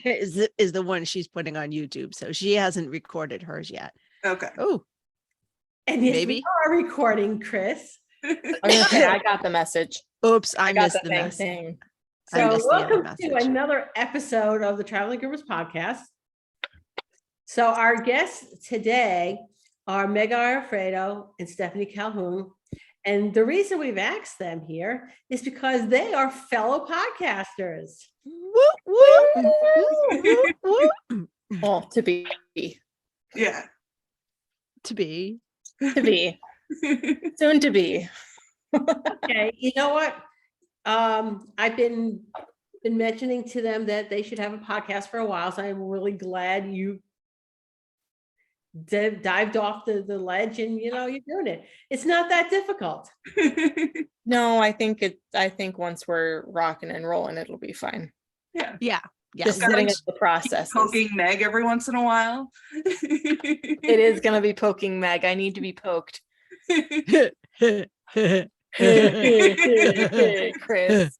is the one she's putting on YouTube. So she hasn't recorded hers yet. Okay. Oh, And yes, maybe. we are recording, Chris. I'm gonna say I got the message. Oops, I got missed the same message. thing. I So missed the other welcome to message. another episode of the Traveling Groomers podcast. So our guests today are Megan Alfredo and Stephanie Calhoun. And the reason we've asked them here is because they are fellow podcasters. Woo, woo, woo, woo, woo. Well, to be. Yeah. To be. Soon to be. Okay, you know what? I've been mentioning to them that they should have a podcast for a while, so I'm really glad you dived off the ledge and you're doing it. It's not that difficult. No, I think once we're rocking and rolling, it'll be fine. Yeah. Yeah. Just setting up the process. Poking Meg every once in a while. It is gonna be poking Meg. I need to be poked. Chris.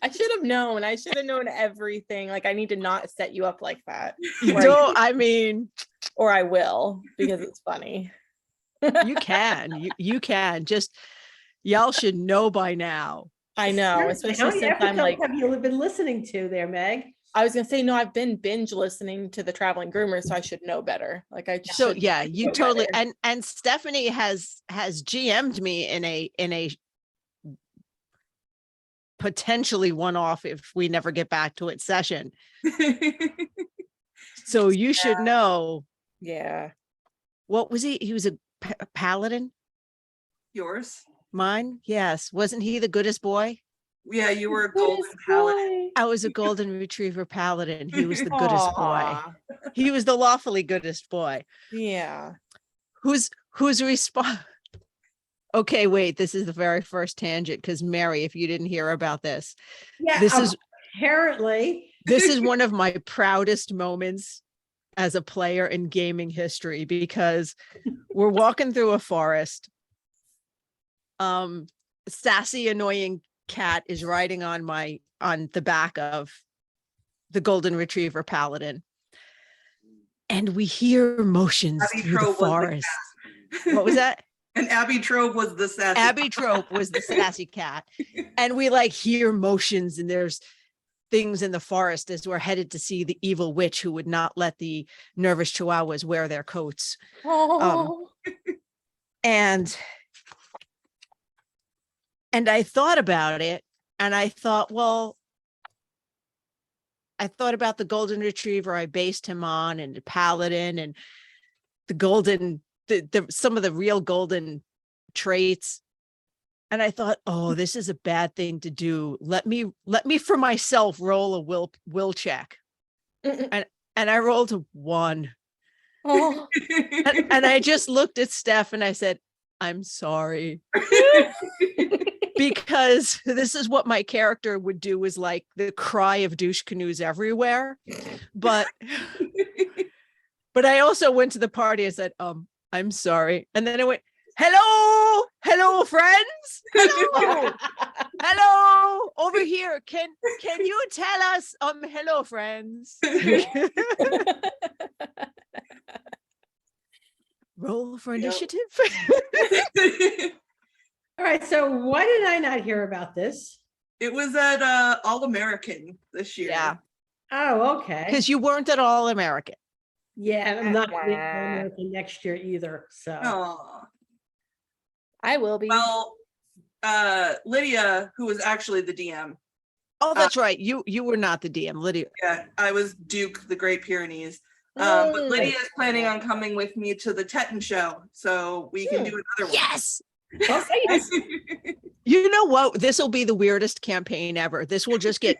I should have known. I should have known everything. Like, I need to not set you up like that. Or I will, because it's funny. You can. You can. Just y'all should know by now. I know, How especially many since I'm like, episodes have you been listening to there, Meg? I was gonna say, no, I've been binge listening to the Traveling Groomers, so I should know better. Like, I So should yeah, you know totally better. and Stephanie has GM'd me in a potentially one-off if we never get back to it session. So you should know. Yeah. What was he? He was a paladin. Yours? Mine? Yes. Wasn't he the goodest boy? Yeah, you were a golden paladin. I was a golden retriever paladin. He was the goodest boy. Aw. He was the lawfully goodest boy. Yeah. Who's response? Okay, wait, this is the very first tangent because Mary, if you didn't hear about this, Yeah, this is apparently. this is one of my proudest moments as a player in gaming history because we're walking through a forest. Sassy, annoying cat is riding on the back of the golden retriever paladin, and we hear motions Abby through the Trope was the forest. What was that? And Abby Trope was the sassy. Abby Trope was the sassy cat. And we like hear motions and there's things in the forest as we're headed to see the evil witch who would not let the nervous chihuahuas wear their coats. Oh. And I thought about it and I thought, well, I thought about the golden retriever I based him on and the paladin and the golden some of the real golden traits. And I thought, oh, this is a bad thing to do. Let me for myself roll a will check. And I rolled a 1. Oh. And I just looked at Steph and I said, I'm sorry. Because this is what my character would do, is like the cry of douche canoes everywhere. But I also went to the party and said, I'm sorry. And then I went, hello, friends. Hello, over here. Can you tell us, hello, friends? Roll for initiative. All right, so why did I not hear about this? It was at All American this year. Yeah, Oh, okay. because you weren't at All American. Yeah, I'm not going to American next year either. So Oh. I will be. Well, Lydia, who was actually the DM. Oh, that's right. You were not the DM, Lydia. Yeah, I was Duke, the Great Pyrenees. But Lydia is planning on coming with me to the Teton show, so we can do another one. Yes. okay. You know what? This will be the weirdest campaign ever. This will just get,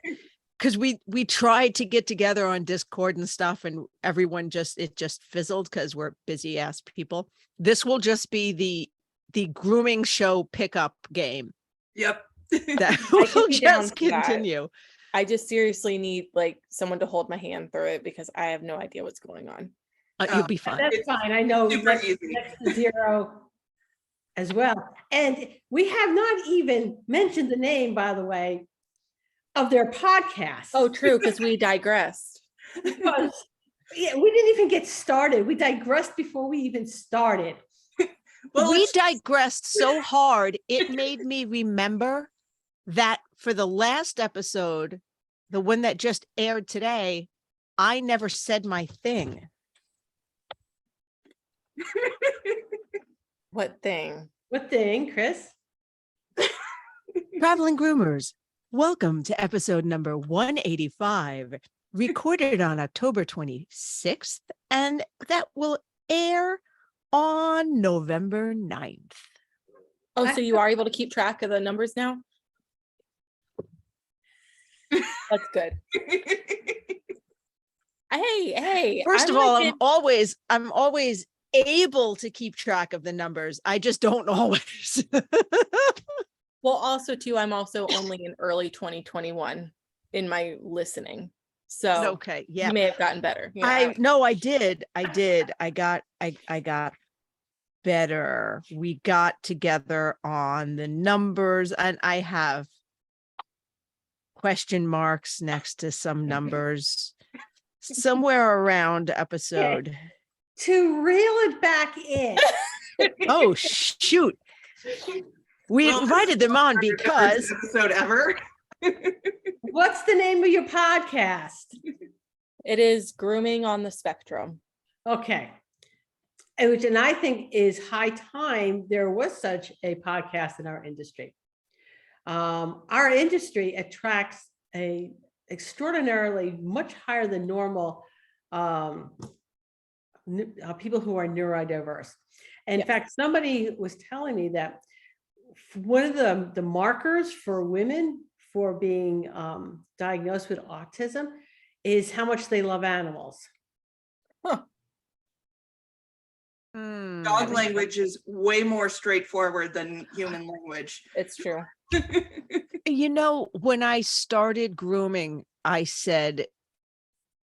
because we tried to get together on Discord and stuff, and everyone just fizzled because we're busy ass people. This will just be the grooming show pickup game. Yep. That I will can be down just for that. continue. I just seriously need like someone to hold my hand through it because I have no idea what's going on. You'll be fine. That's fine. I know Super next easy. to 0 as well. And we have not even mentioned the name, by the way, of their podcast. Oh, true, because we digressed. Because, yeah, we didn't even get started. We digressed before we even started. Well, we it's- digressed so hard, it made me remember that for the last episode, the one that just aired today, I never said my thing. What thing? What thing, Chris? Traveling Groomers, welcome to episode number 185, recorded on October 26th, and that will air on November 9th. Oh, so you are able to keep track of the numbers now? That's good. Hey. First I'm of all, like I'm always able to keep track of the numbers. I just don't always. well, also too, I'm also only in early 2021 in my listening. So Okay, yeah. you may have gotten better. You know, I did. I got better. We got together on the numbers, and I have question marks next to some numbers somewhere around episode. To reel it back in. Oh, shoot. We Well, this invited is them the on first because episode ever. What's the name of your podcast? it is Grooming on the Spectrum. Okay. And I think is high time there was such a podcast in our industry. Our industry attracts a extraordinarily much higher than normal people who are neurodiverse. In fact, somebody was telling me that one of the markers for women for being diagnosed with autism is how much they love animals. Dog language is way more straightforward than human language. It's true. You know, when I started grooming, I said,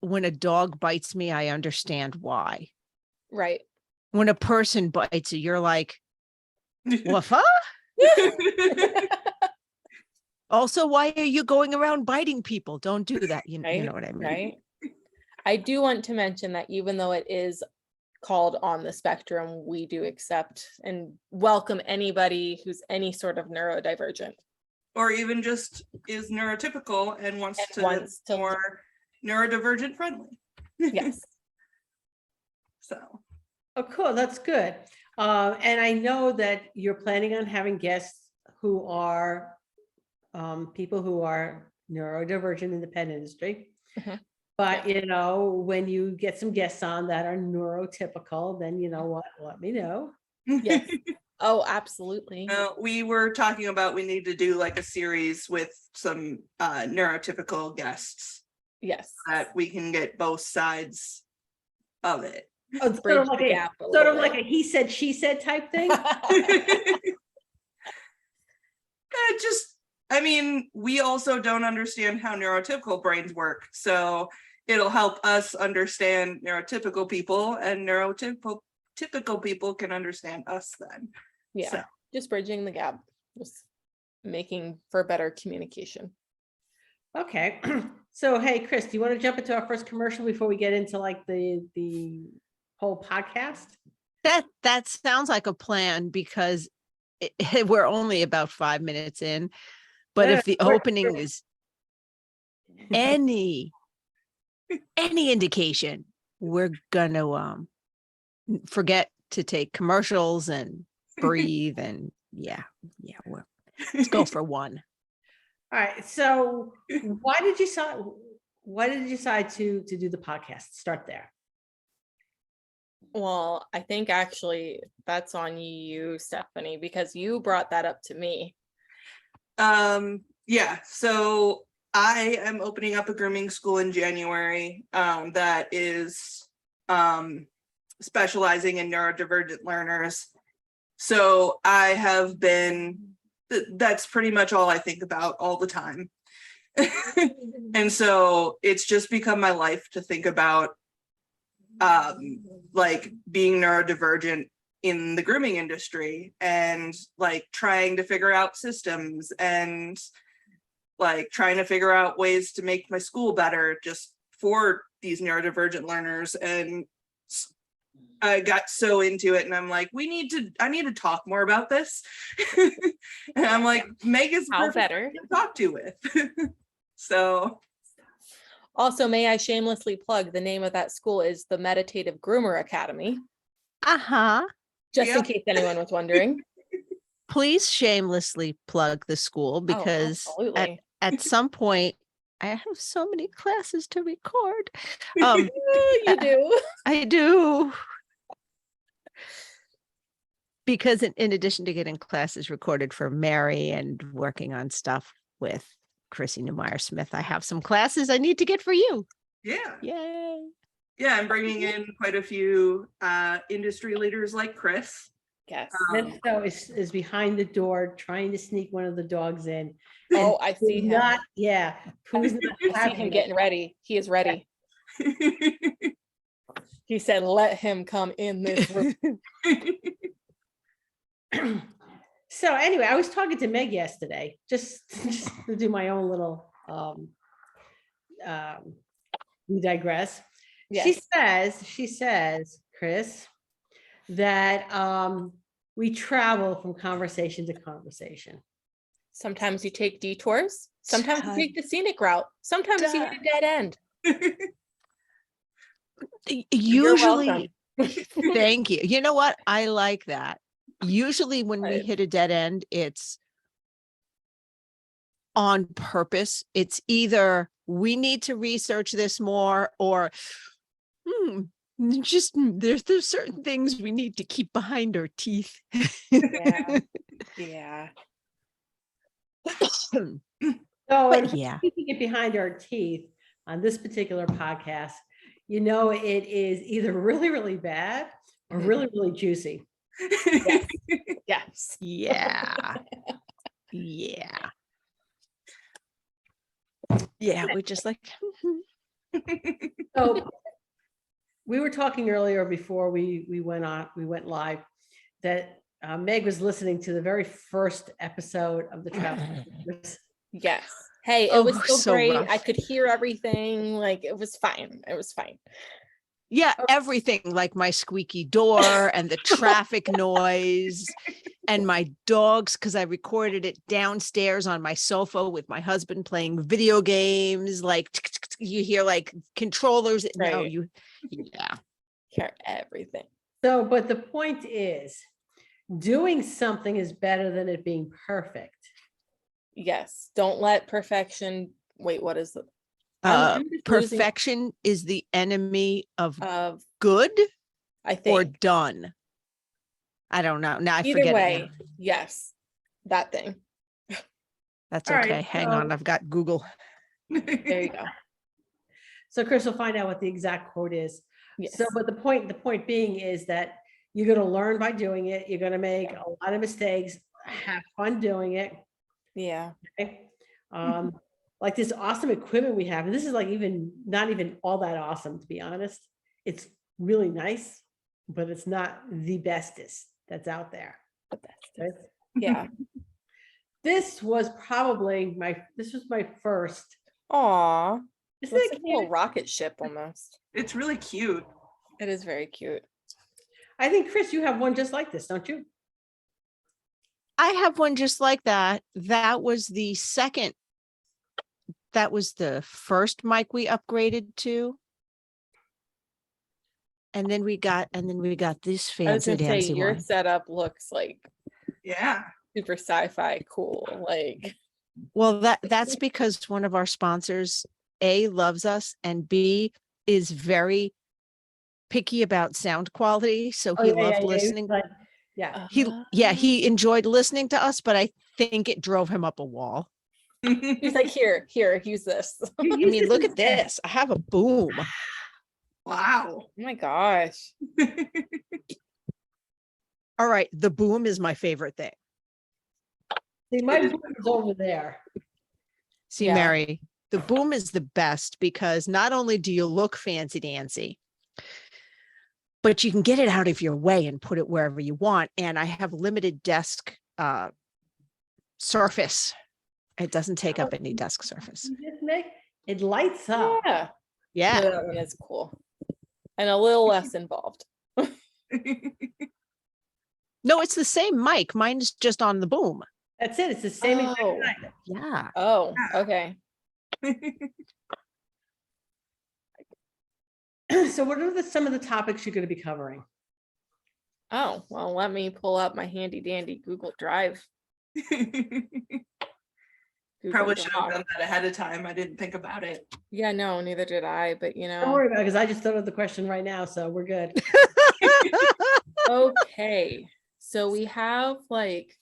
when a dog bites me, I understand why. Right. When a person bites you, you're like, what? Also, why are you going around biting people? Don't do that. You know what I mean? Right. I do want to mention that even though it is called On the Spectrum, we do accept and welcome anybody who's any sort of neurodivergent. Or even just is neurotypical and wants to be more neurodivergent friendly. Yes. So. Oh, cool. That's good. And I know that you're planning on having guests who are people who are neurodivergent in the pet industry. Mhm. But, you know, when you get some guests on that are neurotypical, then you know what, let me know. Yes. Oh, absolutely. We were talking about we need to do like a series with some neurotypical guests Yes. that we can get both sides of it. Oh, it's Bridge sort of like the a, gap a sort little of like a he said, she said type thing. I mean, we also don't understand how neurotypical brains work. So it'll help us understand neurotypical people, and typical people can understand us then. Yeah. So. Just bridging the gap, just making for better communication. Okay. So, hey, Chris, do you want to jump into our first commercial before we get into like the whole podcast? That sounds like a plan, because we're only about 5 minutes in. But if the opening is any indication, we're gonna forget to take commercials and breathe, and let's go for one. All right. So why did you decide to do the podcast? Start there. Well, I think actually that's on you, Stephanie, because you brought that up to me. Yeah, so I am opening up a grooming school in January that is specializing in neurodivergent learners. So I have been, that's pretty much all I think about all the time. And so it's just become my life to think about like being neurodivergent in the grooming industry, and like trying to figure out systems and like trying to figure out ways to make my school better just for these neurodivergent learners. And I got so into it, and I'm like, I need to talk more about this. And I'm like, Meg is How perfect better. to talk to with. So Also, may I shamelessly plug the name of that school is the Meditative Groomer Academy, Uh-huh. just in Yep. case anyone was wondering. Please shamelessly plug the school Oh, because absolutely. at some point I have so many classes to record. You do. I do. Because in addition to getting classes recorded for Mary and working on stuff with Chrissy Neumeyer Smith, I have some classes I need to get for you. yeah. Yay. Yeah, I'm bringing in quite a few industry leaders like Chris. Yes. Mesto is behind the door trying to sneak one of the dogs in. Oh, I see Pooh's him. not, yeah, Pooh's not I see having him it. getting ready. He is ready. He said, let him come in this room. So anyway, I was talking to Meg yesterday, just to do my own little, we digress. Yes. She says, Chris, that we travel from conversation to conversation. Sometimes you take detours. Sometimes you take the scenic route. Sometimes you hit a dead end. You're Usually, welcome. thank you. You know what? I like that. Usually when we Right. hit a dead end, it's on purpose. It's either we need to research this more or just there's certain things we need to keep behind our teeth. Yeah. Yeah. So But in yeah. keeping it behind our teeth on this particular podcast, you know, it is either really, really bad or really, really juicy. Yes. Yes. Yeah. Yeah. Yeah. We're just like, So we were talking earlier before we went live that Meg was listening to the very first episode of the Travel. Yes. Hey, it Oh, was so so great. rough. I could hear everything. Like it was fine. It was fine. yeah, everything like my squeaky door and the traffic noise and my dogs, because I recorded it downstairs on my sofa with my husband playing video games. Like you hear like controllers. No, Right. yeah. Hear everything. So, but the point is, doing something is better than it being perfect. Yes. Don't let perfection. Wait, what is the I'm just losing- Perfection is the enemy of of good I or think done. I don't know. Now I either forget way, it now. yes. That thing. That's All right, okay. Hang on. I've got Google. There you go. So Chris will find out what the exact quote is. Yes. So, but the point being is that you're going to learn by doing it. You're going to make a lot of mistakes, have fun doing it. Yeah. Okay? Like this awesome equipment we have, and this is like not even all that awesome, to be honest. It's really nice, but it's not the bestest that's out there. The best. Right? Yeah. This was my first. Aw. Isn't Looks it like a little cute? rocket ship almost. It's really cute. It is very cute. I think, Chris, you have one just like this, don't you? I have one just like that. That was the first mic we upgraded to. And then we got this I was fancy gonna say dancy your one. setup looks like Yeah. super sci-fi cool. Like Well, that's because one of our sponsors, A, loves us, and B, is very picky about sound quality. So he loved listening. Yeah. He enjoyed listening to us, but I think it drove him up a wall. he's like, here, use this. I mean, look at this. I have a boom. Wow. Oh my gosh. All right. The boom is my favorite thing. See, my book is over there. See, Yeah. Mary, the boom is the best because not only do you look fancy dancy, but you can get it out of your way and put it wherever you want. And I have limited desk surface. It doesn't take up any desk surface. It lights up. Yeah. Yeah. No, that one is cool. And a little less involved. No, it's the same mic. Mine's just on the boom. That's it. It's the same exact Oh. kind. Yeah. Oh, okay. So what are some of the topics you're going to be covering? Oh, well, let me pull up my handy dandy Google Drive. Google Probably should have Doc. done that ahead of time. I didn't think about it. Yeah, no, neither did I, but Don't worry about it because I just thought of the question right now, so we're good. Okay. So we have like,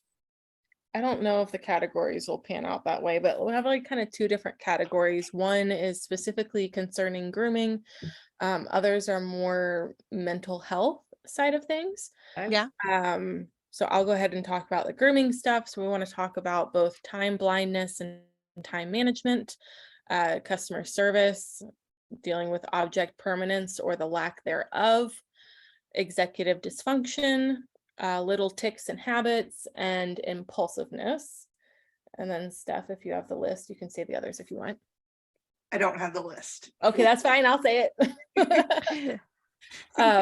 I don't know if the categories will pan out that way, but we have like kind of two different categories. One is specifically concerning grooming. Others are more mental health side of things. Okay? Yeah. So I'll go ahead and talk about the grooming stuff. So we want to talk about both time blindness and time management, customer service, dealing with object permanence or the lack thereof, executive dysfunction, little tics and habits, and impulsiveness. And then Steph, if you have the list, you can say the others if you want. I don't have the list. Okay, that's fine. I'll say it.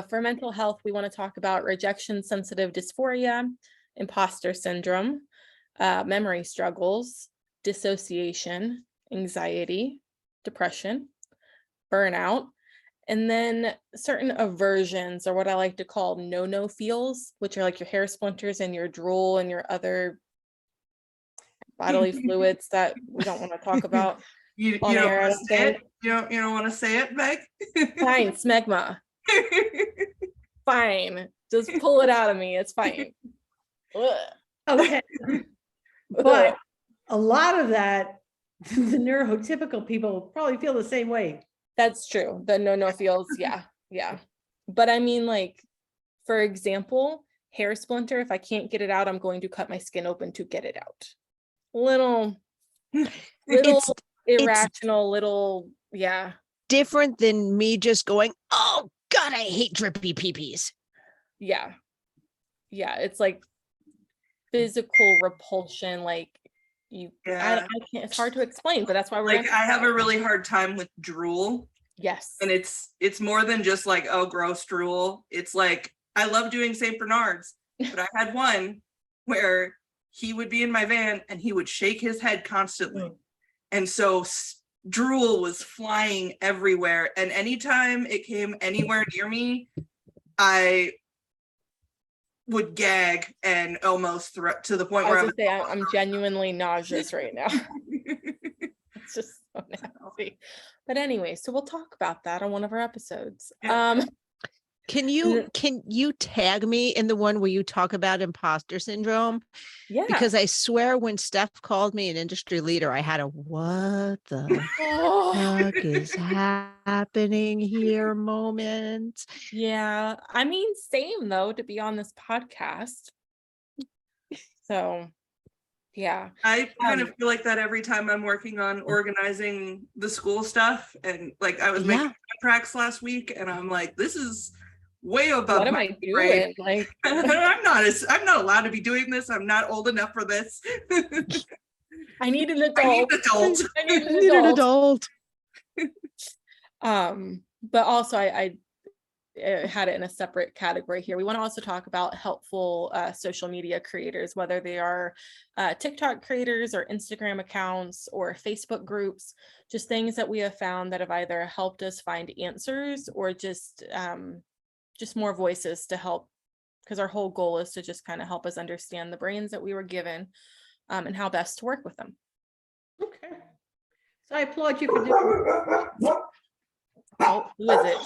For mental health, we want to talk about rejection sensitive dysphoria, imposter syndrome, memory struggles, dissociation, anxiety, depression, burnout, and then certain aversions, or what I like to call no feels, which are like your hair splinters and your drool and your other bodily fluids that we don't want to talk about. You On don't air, I want don't to say it? think. You don't want to say it, Meg? Fine, smegma. Fine. Just pull it out of me. It's fine. Ugh. Okay. But a lot of that, the neurotypical people probably feel the same way. That's true. The no feels, yeah. But I mean, like, for example, hair splinter, if I can't get it out, I'm going to cut my skin open to get it out. Little It's irrational, little, yeah. different than me just going, oh God, I hate drippy peepees. Yeah. It's like physical repulsion, like you, Yeah. I can't, it's hard to explain, but that's why we're Like I have a really hard time with drool. yes. And it's more than just like, oh, gross drool. It's like, I love doing St. Bernard's, but I had one where he would be in my van and he would shake his head constantly. And so drool was flying everywhere. And anytime it came anywhere near me, I would gag and almost to the point I where was gonna say I'm genuinely nauseous right now. It's just so nasty. But anyway, so we'll talk about that on one of our episodes. Yeah. Can you tag me in the one where you talk about imposter syndrome? Yeah. Because I swear when Steph called me an industry leader, I had a what the fuck is happening here moment. Yeah. I mean, same though, to be on this podcast. So yeah. I kind of feel like that every time I'm working on organizing the school stuff. And like I was making contracts last week and I'm like, this is way above What am my I grade. doing? Like I'm not allowed to be doing this. I'm not old enough for this. I need an adult. I need an adult. I need an Need an adult. adult. But also I had it in a separate category here. We want to also talk about helpful social media creators, whether they are TikTok creators or Instagram accounts or Facebook groups, just things that we have found that have either helped us find answers or just more voices to help, because our whole goal is to just kind of help us understand the brains that we were given and how best to work with them. Okay. So I applaud you for doing it. Oh, who is it?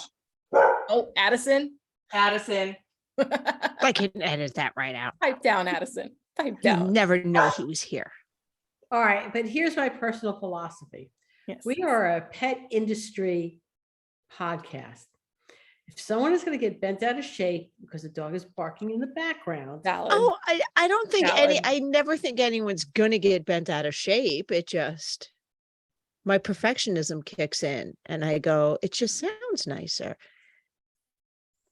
Oh, Addison. Addison. I can edit that right out. Pipe down, Addison. Pipe You down. never know he was here. All right, but here's my personal philosophy. Yes. We are a pet industry podcast. If someone is going to get bent out of shape because the dog is barking in the background, Valid. Oh, I don't think Valid. I never think anyone's gonna get bent out of shape. It just, my perfectionism kicks in and I go, it just sounds nicer.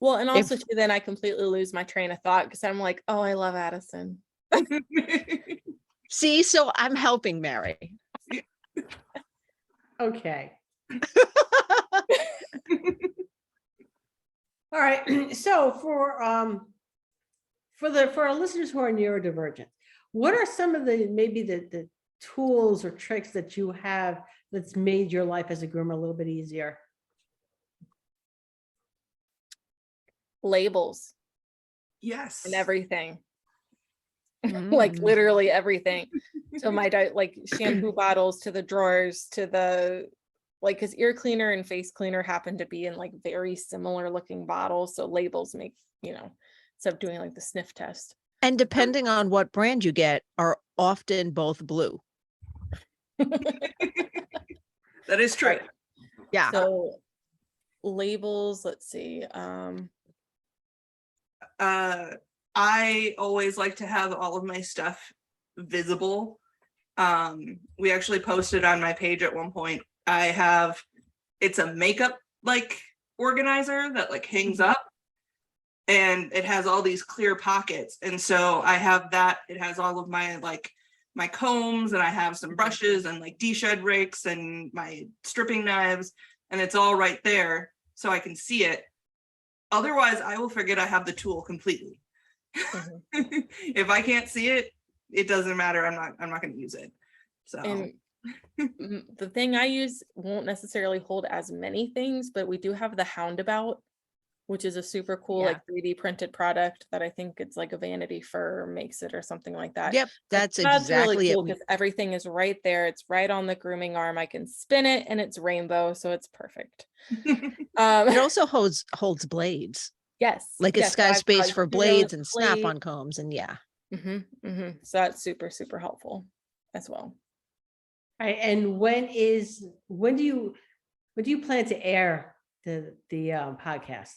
Well, and also too, then I completely lose my train of thought because I'm like, oh, I love Addison. See, so I'm helping Mary. Okay. All right. So for our listeners who are neurodivergent, what are some of maybe the tools or tricks that you have that's made your life as a groomer a little bit easier? Labels Yes. and everything. Like Mm. literally everything. So my like shampoo bottles to the drawers to the like, because ear cleaner and face cleaner happen to be in like very similar looking bottles. So labels make, instead of doing like the sniff test. And depending on what brand you get, are often both blue. That is true. Right. Yeah. So labels, let's see. I always like to have all of my stuff visible. We actually posted on my page at one point. It's a makeup like organizer that like hangs up, and it has all these clear pockets. And so I have that. It has all of my my combs, and I have some brushes and like de-shed rakes and my stripping knives, and it's all right there so I can see it. Otherwise, I will forget I have the tool completely. If I can't see it, it doesn't matter. I'm not going to use it. So And the thing I use won't necessarily hold as many things, but we do have the Houndabout, which is a super cool like 3D printed product that I think it's like a Vanity Fair makes it or something like that. Yep, that's Really exactly cool it. because everything is right there. It's right on the grooming arm. I can spin it and it's rainbow, so it's perfect. It also holds blades, Yes, like yes, it's so got I've space got for zeros, blades and blades. snap-on combs, and yeah. So that's super, super helpful as well. All right. And when do you plan to air the podcast?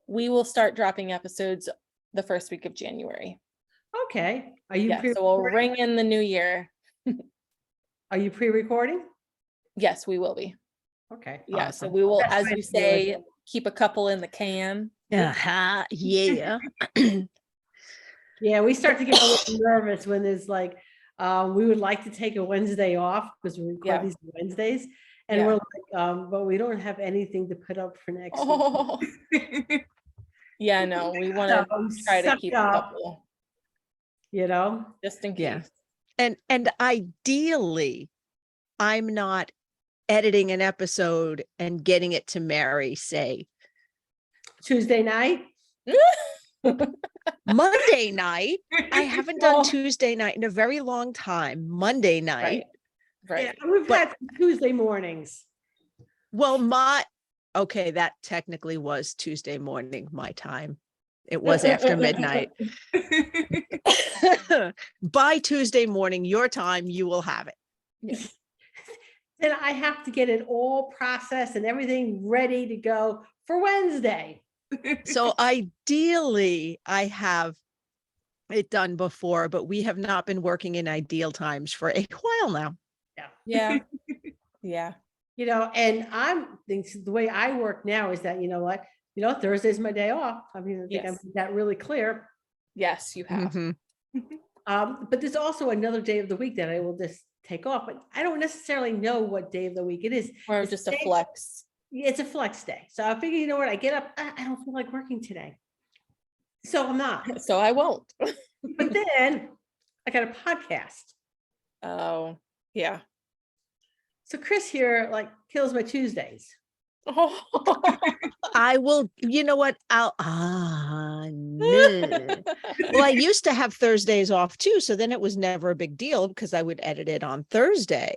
We will start dropping episodes the first week of January. Okay. Are you So we'll ring in the new year. Are you pre-recording? Yes, we will be. Okay. Yeah, so Awesome. we will, That's as nice you to know. say, keep a couple in the can. Uh-huh. Yeah. Yeah, we start to get a little nervous when there's like, we would like to take a Wednesday off because we record these Wednesdays. And we're like, but we don't have anything to put up for next week. Oh, yeah, no, we want to try to suck keep up. a couple, Just in Yeah. case. And ideally, I'm not editing an episode and getting it to Mary, say Tuesday night. Monday night. I haven't done Tuesday night in a very long time. Monday night. Right. Yeah, we've had Tuesday mornings. Well, okay, that technically was Tuesday morning, my time. It was after midnight. By Tuesday morning, your time, you will have it. Then I have to get it all processed and everything ready to go for Wednesday. So ideally, I have it done before, but we have not been working in ideal times for a while now. Yeah. And I'm thinking the way I work now is that, Thursday's my day off. I mean, I think I made that really clear. Yes, you have. But there's also another day of the week that I will just take off, but I don't necessarily know what day of the week it is. Or just a flex. It's a flex day. So I figure, you know what, I get up, I don't feel like working today. So I'm not. So I won't. But then I got a podcast. Oh, yeah. So Chris here like kills my Tuesdays. I will, you know what? No. Well, I used to have Thursdays off too. So then it was never a big deal because I would edit it on Thursday.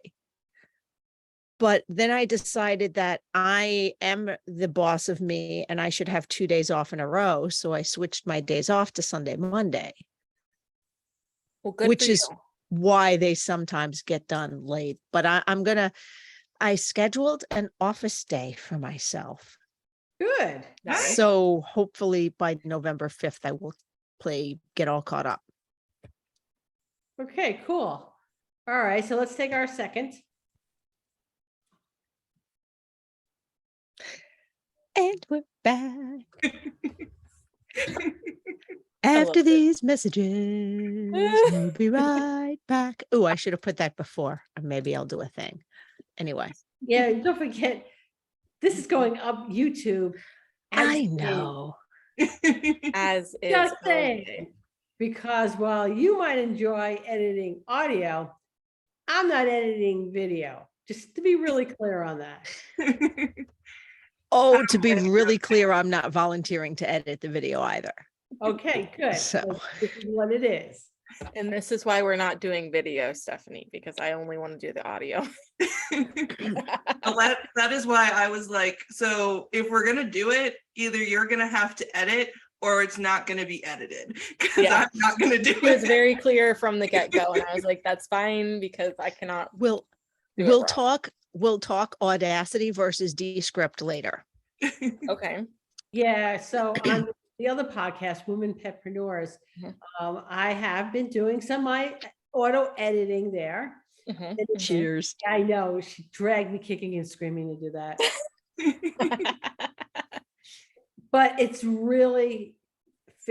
But then I decided that I am the boss of me and I should have 2 days off in a row. So I switched my days off to Sunday, Monday. Well, good which for is you. why they sometimes get done late. But I scheduled an office day for myself. Good. Nice. So hopefully by November 5th, I will get all caught up. Okay, cool. All right, so let's take our second. And we're back. After it. these messages, we'll be right back. Oh, I should have put that before. Maybe I'll do a thing. Anyway, Yeah, don't forget, this is going up YouTube. as I is. know. As is. Just always. saying, because while you might enjoy editing audio, I'm not editing video, just to be really clear on that. Oh, to be really clear, I'm not volunteering to edit the video either. Okay, good. So. So this is what it is. And this is why we're not doing video, Stephanie, because I only want to do the audio. Well, that is why I was like, so if we're gonna do it, either you're gonna have to edit or it's not gonna be edited, because Yeah. I'm not gonna do It was it. very clear from the get-go, and I was like, that's fine because I cannot We'll do it we'll wrong. talk Audacity versus Descript later. Okay. Yeah, so on the other podcast, Women Petpreneurs, Mhm. I have been doing some of my auto editing there. Mhm, And it's- mhm. Cheers. I know, she dragged me kicking and screaming to do that. But it's really,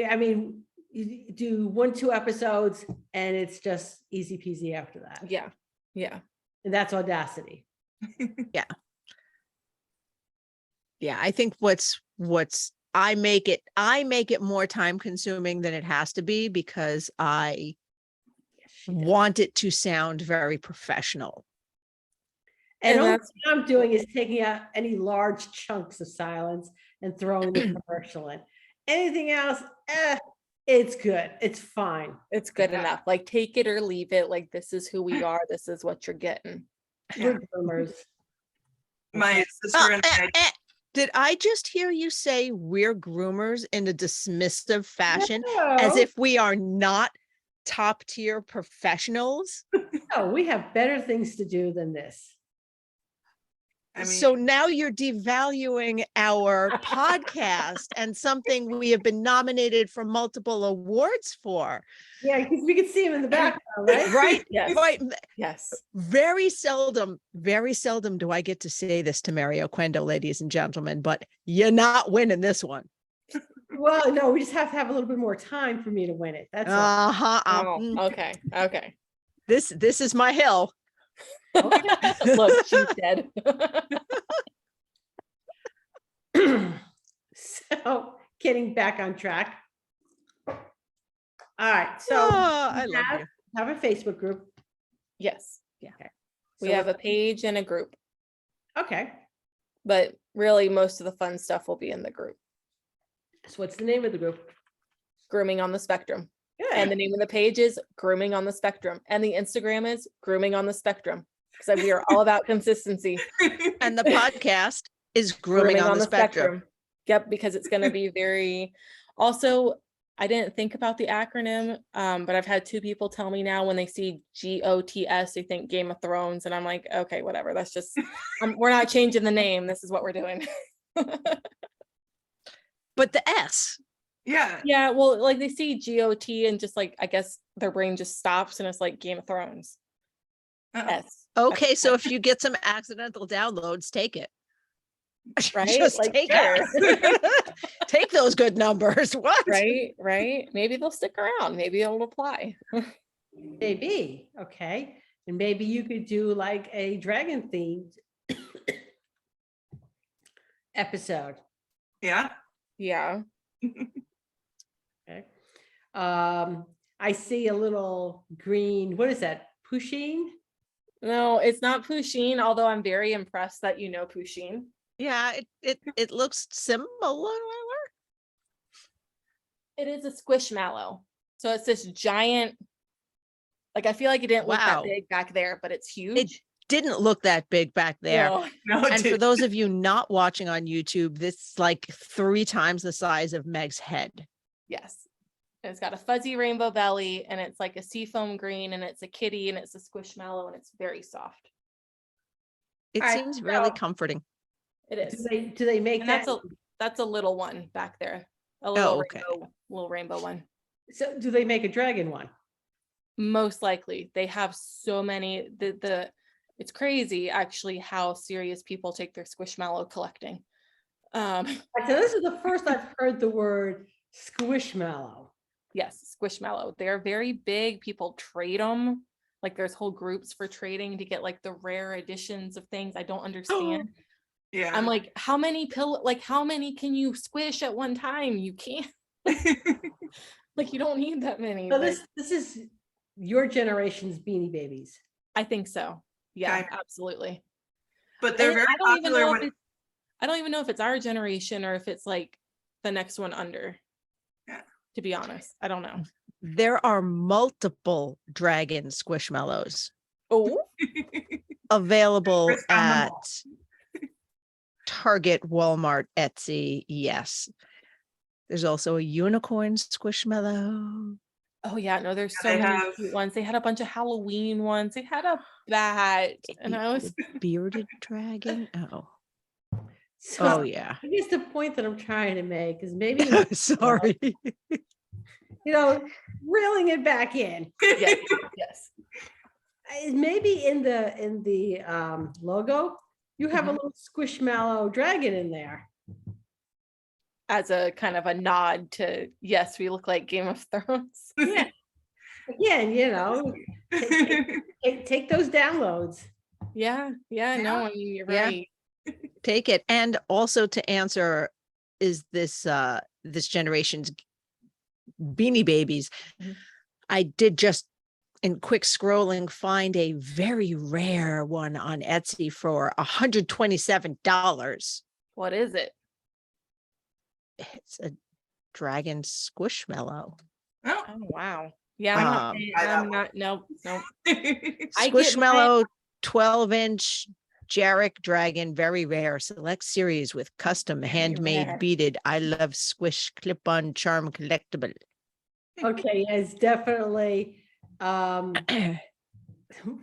I mean, you do 1-2 episodes and it's just easy peasy after that. Yeah. Yeah. And that's Audacity. Yeah, I think what's I make it more time consuming than it has to be because I She does. want it to sound very professional. And And all that's- I'm doing is taking out any large chunks of silence and throwing the commercial in. Anything else, it's good. It's fine. It's good Yeah. enough. Like, take it or leave it. Like, this is who we are. This is what you're getting. We're groomers. My sister and I, Did I just hear you say we're groomers in a dismissive fashion as No, if we are not top tier professionals? no, we have better things to do than this. I mean, So now you're devaluing our podcast and something we have been nominated for multiple awards for. Yeah, because we can see him in the background, right? Right? Yes. Right. Yes. Very seldom do I get to say this to Mary Oquendo, ladies and gentlemen, but you're not winning this one. Well, no, we just have to have a little bit more time for me to win it. That's all. Uh-huh. Oh, okay. Okay. This is my hill. Look, she's dead. So getting back on track. All right, so Oh, I we love have, you. have a Facebook group. Yes. We So have a page and a group, okay. but really most of the fun stuff will be in the group. So what's the name of the group? Grooming on the Spectrum. And the name of the page is Grooming on the Spectrum. And the Instagram is Grooming on the Spectrum. Because we are all about consistency. And the podcast is Grooming on the Spectrum. Yep, because it's going to be very, also, I didn't think about the acronym, but I've had 2 people tell me now when they see GOTS, they think Game of Thrones. And I'm like, okay, whatever. That's just, we're not changing the name. This is what we're doing. But the S. yeah. Yeah, well, like they see GOT and just like, I guess their brain just stops and it's like Game of Thrones. Uh-oh. S. Okay, so if you get some accidental downloads, take it. Right? Just Like, take sure. it. Take those good numbers. What? Right. Maybe they'll stick around. Maybe it'll apply. Maybe, okay. And maybe you could do like a dragon themed episode. Yeah. Yeah. Okay. I see a little green, what is that? Pusheen? No, it's not Pusheen, although I'm very impressed that you know Pusheen. Yeah, it looks similar. It is a squishmallow. So it's this giant, like I feel like it didn't look that Wow. big back there, but it's huge. Didn't look that big back there. No. No, it And for didn't. those of you not watching on YouTube, this is like 3 times the size of Meg's head. Yes. And it's got a fuzzy rainbow belly and it's like a seafoam green and it's a kitty and it's a squishmallow and it's very soft. It All right, seems really so- comforting. It Do is. they make And that? that's a little one back there. A little okay. little rainbow one. So do they make a dragon one? Most likely. They have so many, it's crazy actually how serious people take their squishmallow collecting. So this is the first I've heard the word squishmallow. Yes, Squishmallow. They're very big. People trade them. Like there's whole groups for trading to get like the rare editions of things. I don't understand. Yeah. I'm like, how many how many can you squish at one time? You can't. Like you don't need that many. So but this is your generation's Beanie Babies. I think so. Yeah, Kind absolutely. but they're And very I don't even popular know with if I don't even know if it's our generation or if it's like the next one under. Yeah. To be honest, I don't know. There are multiple dragon squishmallows Oh, available Chris found them at all. Target, Walmart, Etsy. Yes. There's also a unicorn squishmallow. oh yeah, no, there's so they many have- cute ones. They had a bunch of Halloween ones. They had a bat, and I was Bearded dragon. Oh. So Oh yeah. I guess the point that I'm trying to make is maybe, Sorry. reeling it back in. yes, yes. Maybe in the logo, you have a Mhm. little Squishmallow dragon in there. As a kind of a nod to yes, we look like Game of Thrones. Yeah. Again, take those downloads. Yeah, yeah, no, I mean you're Yeah. right. Take it. And also to answer, is this this generation's Beanie Babies? Mhm. I did just in quick scrolling find a very rare one on Etsy for $127. What is it? It's a dragon squishmallow. Oh. Oh wow. Yeah, Um, buy that I'm one. not. Nope, nope. I get mine- Squishmallow 12-inch Jarek dragon, very rare. Select series with custom handmade rare. beaded I love squish clip-on charm collectible. Okay, yeah, it's definitely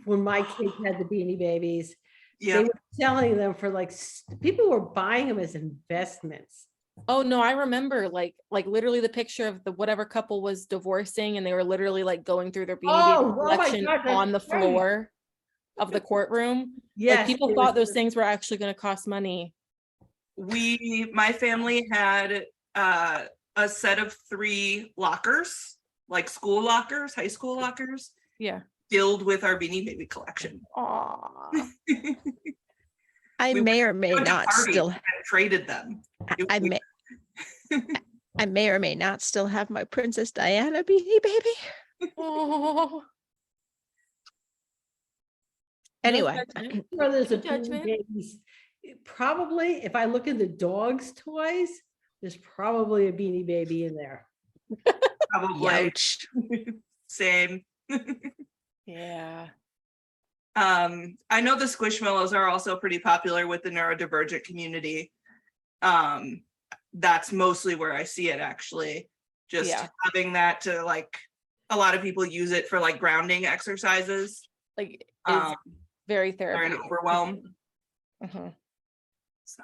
when my kids had the Beanie Babies, they Yeah. were selling them for people were buying them as investments. Oh no, I remember like literally the picture of the whatever couple was divorcing, and they were literally like going through their Beanie Baby Oh my collection God, that's on the right. floor of the courtroom. Yes, Like people it thought was- those things were actually going to cost money. My family had a set of 3 lockers, like school lockers, high school lockers, Yeah. filled with our Beanie Baby collection. Aw. I We may or may Went to not parties still and traded them. It I was- may I may or may not still have my Princess Diana Beanie Baby. Oh. Anyway, judgment. Sure there's a No Beanie judgment. Babies. Probably, if I look in the dogs' toys, there's probably a Beanie Baby in there. Probably ouch. same. Yeah. I know the Squishmallows are also pretty popular with the neurodivergent community. That's mostly where I see it actually. Just Yeah. having that to like a lot of people use it for like grounding exercises. Like is Um, very they're an therapeutic. overwhelm. Mhm. So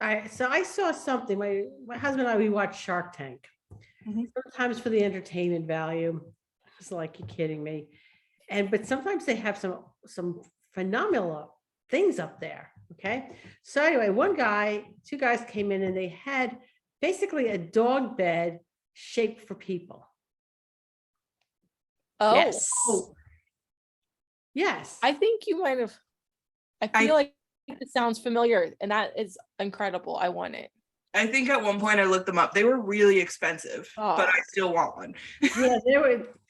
I saw something. My husband and I, we watch Shark Tank. Mhm. Sometimes for the entertainment value. It's like, you're kidding me. But sometimes they have some phenomenal things up there. Okay. So anyway, two guys came in and they had basically a dog bed shaped for people. Oh, Yes. Yes. I think you might have. I feel like it sounds familiar, and that is incredible. I want it. I think at one point I looked them up. They were really expensive, but I still want one. Yeah,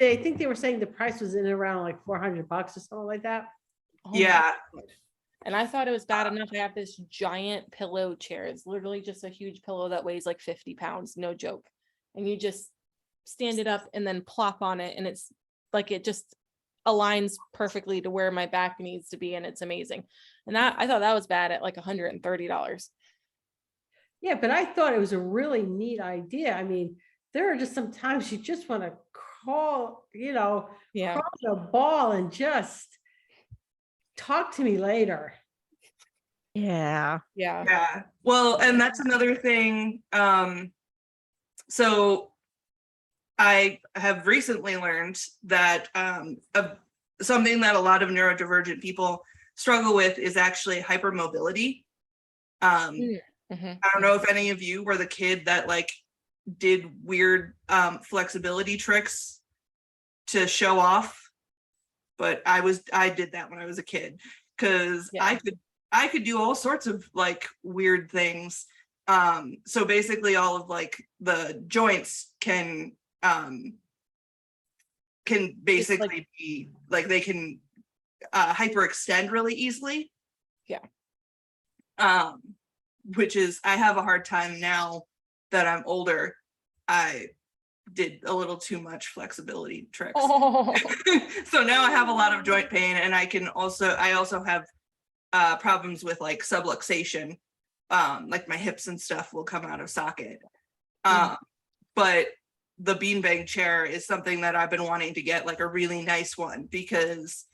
I think they were saying the price was in around like $400 or something like that. Oh my Yeah. God. And I thought it was bad enough. I have this giant pillow chair. It's literally just a huge pillow that weighs like 50 pounds, no joke. And you just stand it up and then plop on it, and it's like it just aligns perfectly to where my back needs to be, and it's amazing. And that I thought that was bad at like $130. Yeah, but I thought it was a really neat idea. I mean, there are just some times you just want to crawl in a ball and just talk to me later. Yeah. Yeah. Yeah. Well, and that's another thing. So I have recently learned that something that a lot of neurodivergent people struggle with is actually hypermobility. Mhm. I don't know if any of you were the kid that like did weird flexibility tricks to show off, but I did that when I was a kid because Yeah. I could do all sorts of like weird things. So basically all of like the joints can basically be like they can hyperextend really easily. Yeah. Which is, I have a hard time now that I'm older. I did a little too much flexibility tricks. Oh, So now I have a lot of joint pain, and I also have problems with like subluxation. Like my hips and stuff will come out of socket. But the beanbag chair is something that I've been wanting to get, like a really nice one, because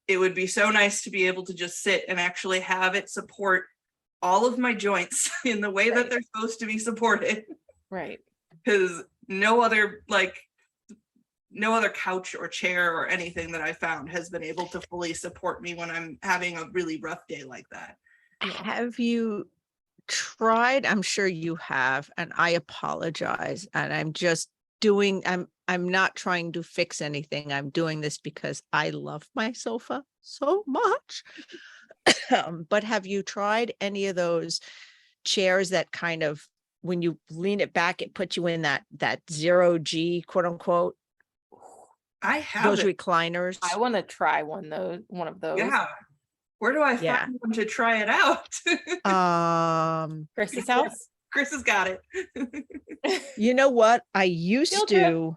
it would be so nice to be able to just sit and actually have it support all of my joints in the way that they're supposed to be supported. right. Because no other couch or chair or anything that I found has been able to fully support me when I'm having a really rough day like that. Have you tried? I'm sure you have, and I apologize. And I'm not trying to fix anything. I'm doing this because I love my sofa so much. But have you tried any of those chairs that kind of, when you lean it back, it puts you in that 0G, quote unquote, I have those it. recliners? I want to try one of those. Yeah. Where do I Yeah. find one to try it out? Chris's house. Chris has got it. You know what? I used Field trip.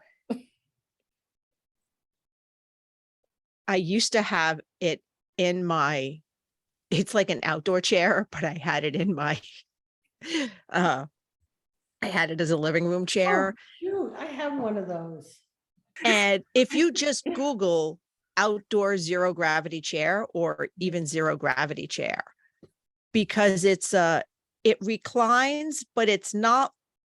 to have it in my, it's like an outdoor chair, but I had it in my, I had it as a living room chair. Shoot, I have one of those. And if you just Google outdoor zero gravity chair or even zero gravity chair, because it reclines, but it's not,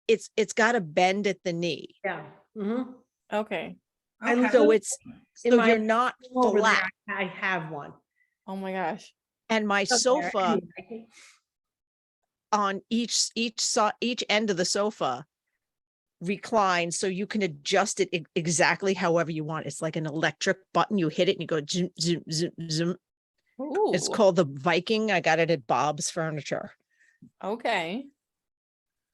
it's got a bend at the knee. Yeah. Mm-hmm. Okay. And So in you're not over there, flat. I have one. Oh my gosh. And my Up there, sofa anyway. on each end of the sofa reclines, so you can adjust it exactly however you want. It's like an electric button. You hit it and you go zoom, zoom, zoom, zoom. Ooh, It's called the Viking. I got it at Bob's Furniture. okay.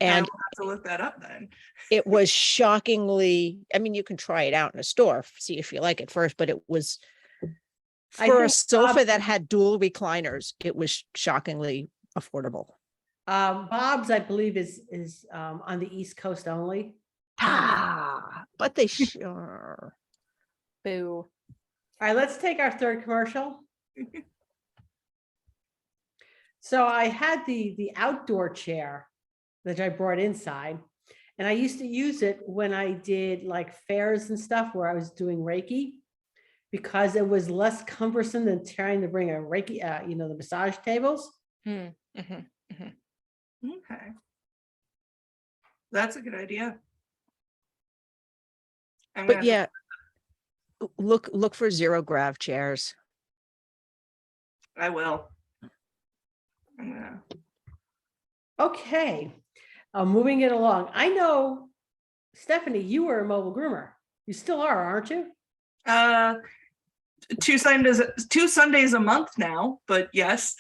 And I'll have to look that up then. it was shockingly, I mean, you can try it out in a store, see if you like it first, but it was, I for a think sofa Bob's- that had dual recliners, it was shockingly affordable. Bob's, I believe, is on the East Coast only. But they sure. Boo. All right, let's take our third commercial. So I had the outdoor chair that I brought inside, and I used to use it when I did like fairs and stuff where I was doing Reiki, because it was less cumbersome than trying to bring a Reiki, the massage tables. Mm-hmm. Okay. That's a good idea. But yeah, look for zero grav chairs. I will. I'm gonna. Okay, moving it along. I know, Stephanie, you were a mobile groomer. You still are, aren't you? 2 Sundays a month now, but yes.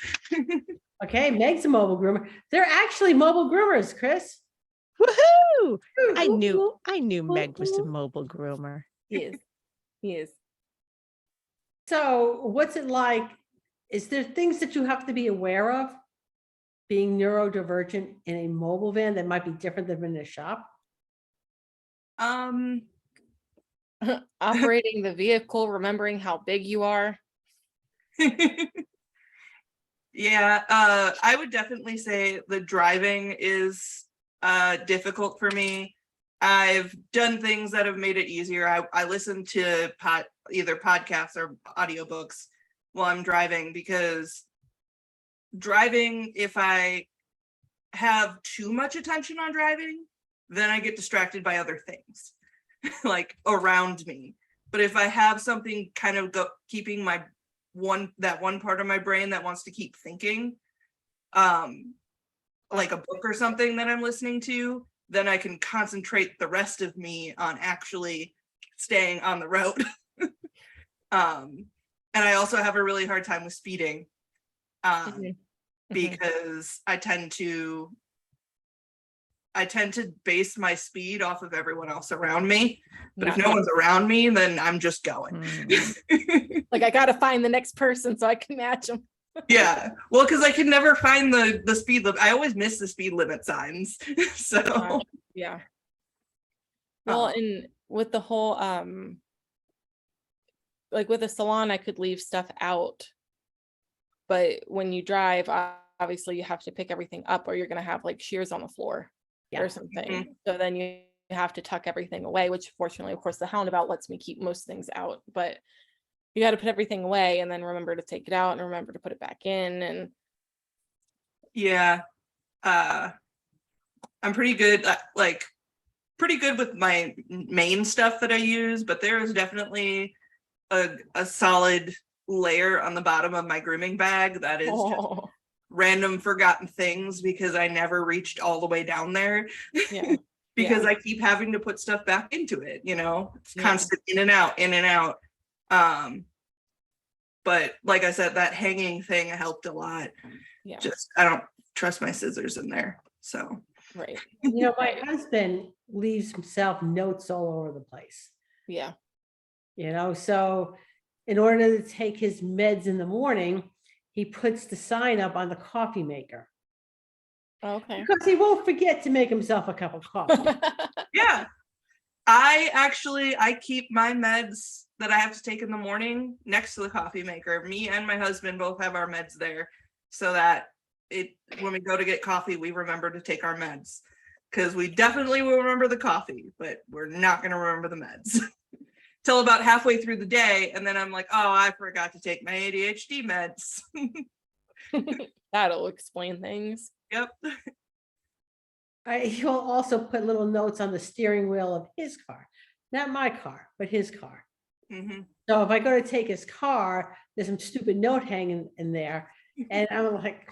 Okay, Meg's a mobile groomer. They're actually mobile groomers, Chris. Woohoo! I knew Meg was a mobile groomer. He is. He is. So what's it like? Is there things that you have to be aware of being neurodivergent in a mobile van that might be different than in a shop? Operating the vehicle, remembering how big you are. Yeah, I would definitely say the driving is difficult for me. I've done things that have made it easier. I listen to either podcasts or audiobooks while I'm driving, because driving, if I have too much attention on driving, then I get distracted by other things like around me. But if I have something kind of keeping that one part of my brain that wants to keep thinking, like a book or something that I'm listening to, then I can concentrate the rest of me on actually staying on the road. And I also have a really hard time with speeding, Mhm. because I tend to base my speed off of everyone else around me. But if Not no me. one's around me, then I'm just going. Like, I gotta find the next person so I can match them. Yeah, well, because I can never find the speed limit. I always miss the speed limit signs. So Yeah. Well, um, and with the whole like with a salon, I could leave stuff out, but when you drive, obviously you have to pick everything up, or you're gonna have like shears on the floor Yeah. or something. So then you have to tuck everything away, which fortunately, of course, the Houndabout lets me keep most things out, but you got to put everything away and then remember to take it out and remember to put it back in. And yeah, I'm pretty good, pretty good with my main stuff that I use, but there is definitely a solid layer on the bottom of my grooming bag that is just random forgotten things because I never reached all the way down there. yeah, Because yeah. I keep having to put stuff back into it, it's Yeah. constant in and out, in and out. But like I said, that hanging thing helped a lot. Yeah, Just I don't trust my scissors in there. So right. My husband leaves himself notes all over the place, Yeah. so in order to take his meds in the morning, he puts the sign up on the coffee maker Okay. because he won't forget to make himself a cup of coffee. yeah. I keep my meds that I have to take in the morning next to the coffee maker. Me and my husband both have our meds there so that when we go to get coffee, we remember to take our meds, because we definitely will remember the coffee, but we're not going to remember the meds till about halfway through the day. And then I'm like, oh, I forgot to take my ADHD meds. That'll explain things. Yep. He'll also put little notes on the steering wheel of his car, not my car, but his car. Mm-hmm. So if I go to take his car, there's some stupid note hanging in there, and I'm like,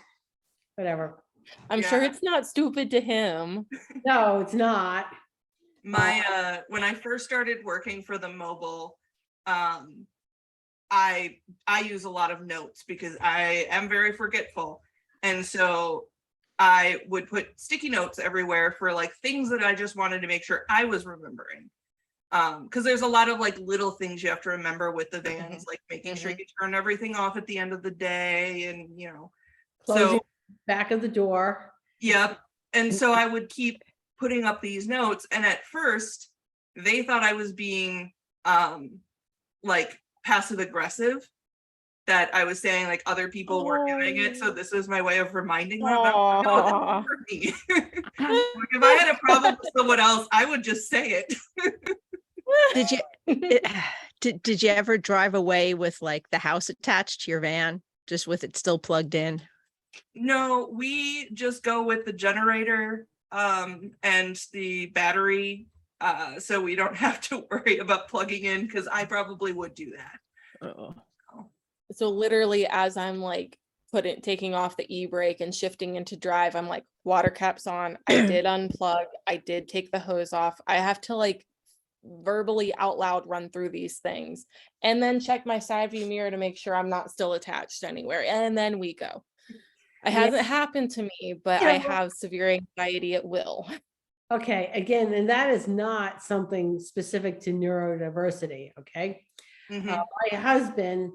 whatever. I'm sure Yeah. it's not stupid to him. No, it's not. My when I first started working for the mobile, I use a lot of notes because I am very forgetful, and so I would put sticky notes everywhere for like things that I just wanted to make sure I was remembering. Because there's a lot of like little things you have to remember with the vans, like making sure you turn everything off at the end of the day, and Closing so back of the door. yep. And so I would keep putting up these notes, and at first they thought I was being like passive aggressive, that I was saying like other people were doing it, so this is my way of reminding them. And I'm like, no, this is for me. Like, if I had a problem with someone else, I would just say it. Did you ever drive away with like the house attached to your van, just with it still plugged in? No, we just go with the generator and the battery, so we don't have to worry about plugging in, because I probably would do that. Oh. So literally, as I'm like taking off the e-brake and shifting into drive, I'm like, water caps on. I did unplug. I did take the hose off. I have to like verbally out loud run through these things and then check my side view mirror to make sure I'm not still attached anywhere. And then we go. It hasn't happened to me, but I have severe anxiety at will. Okay, again, and that is not something specific to neurodiversity, okay? Mhm. My husband,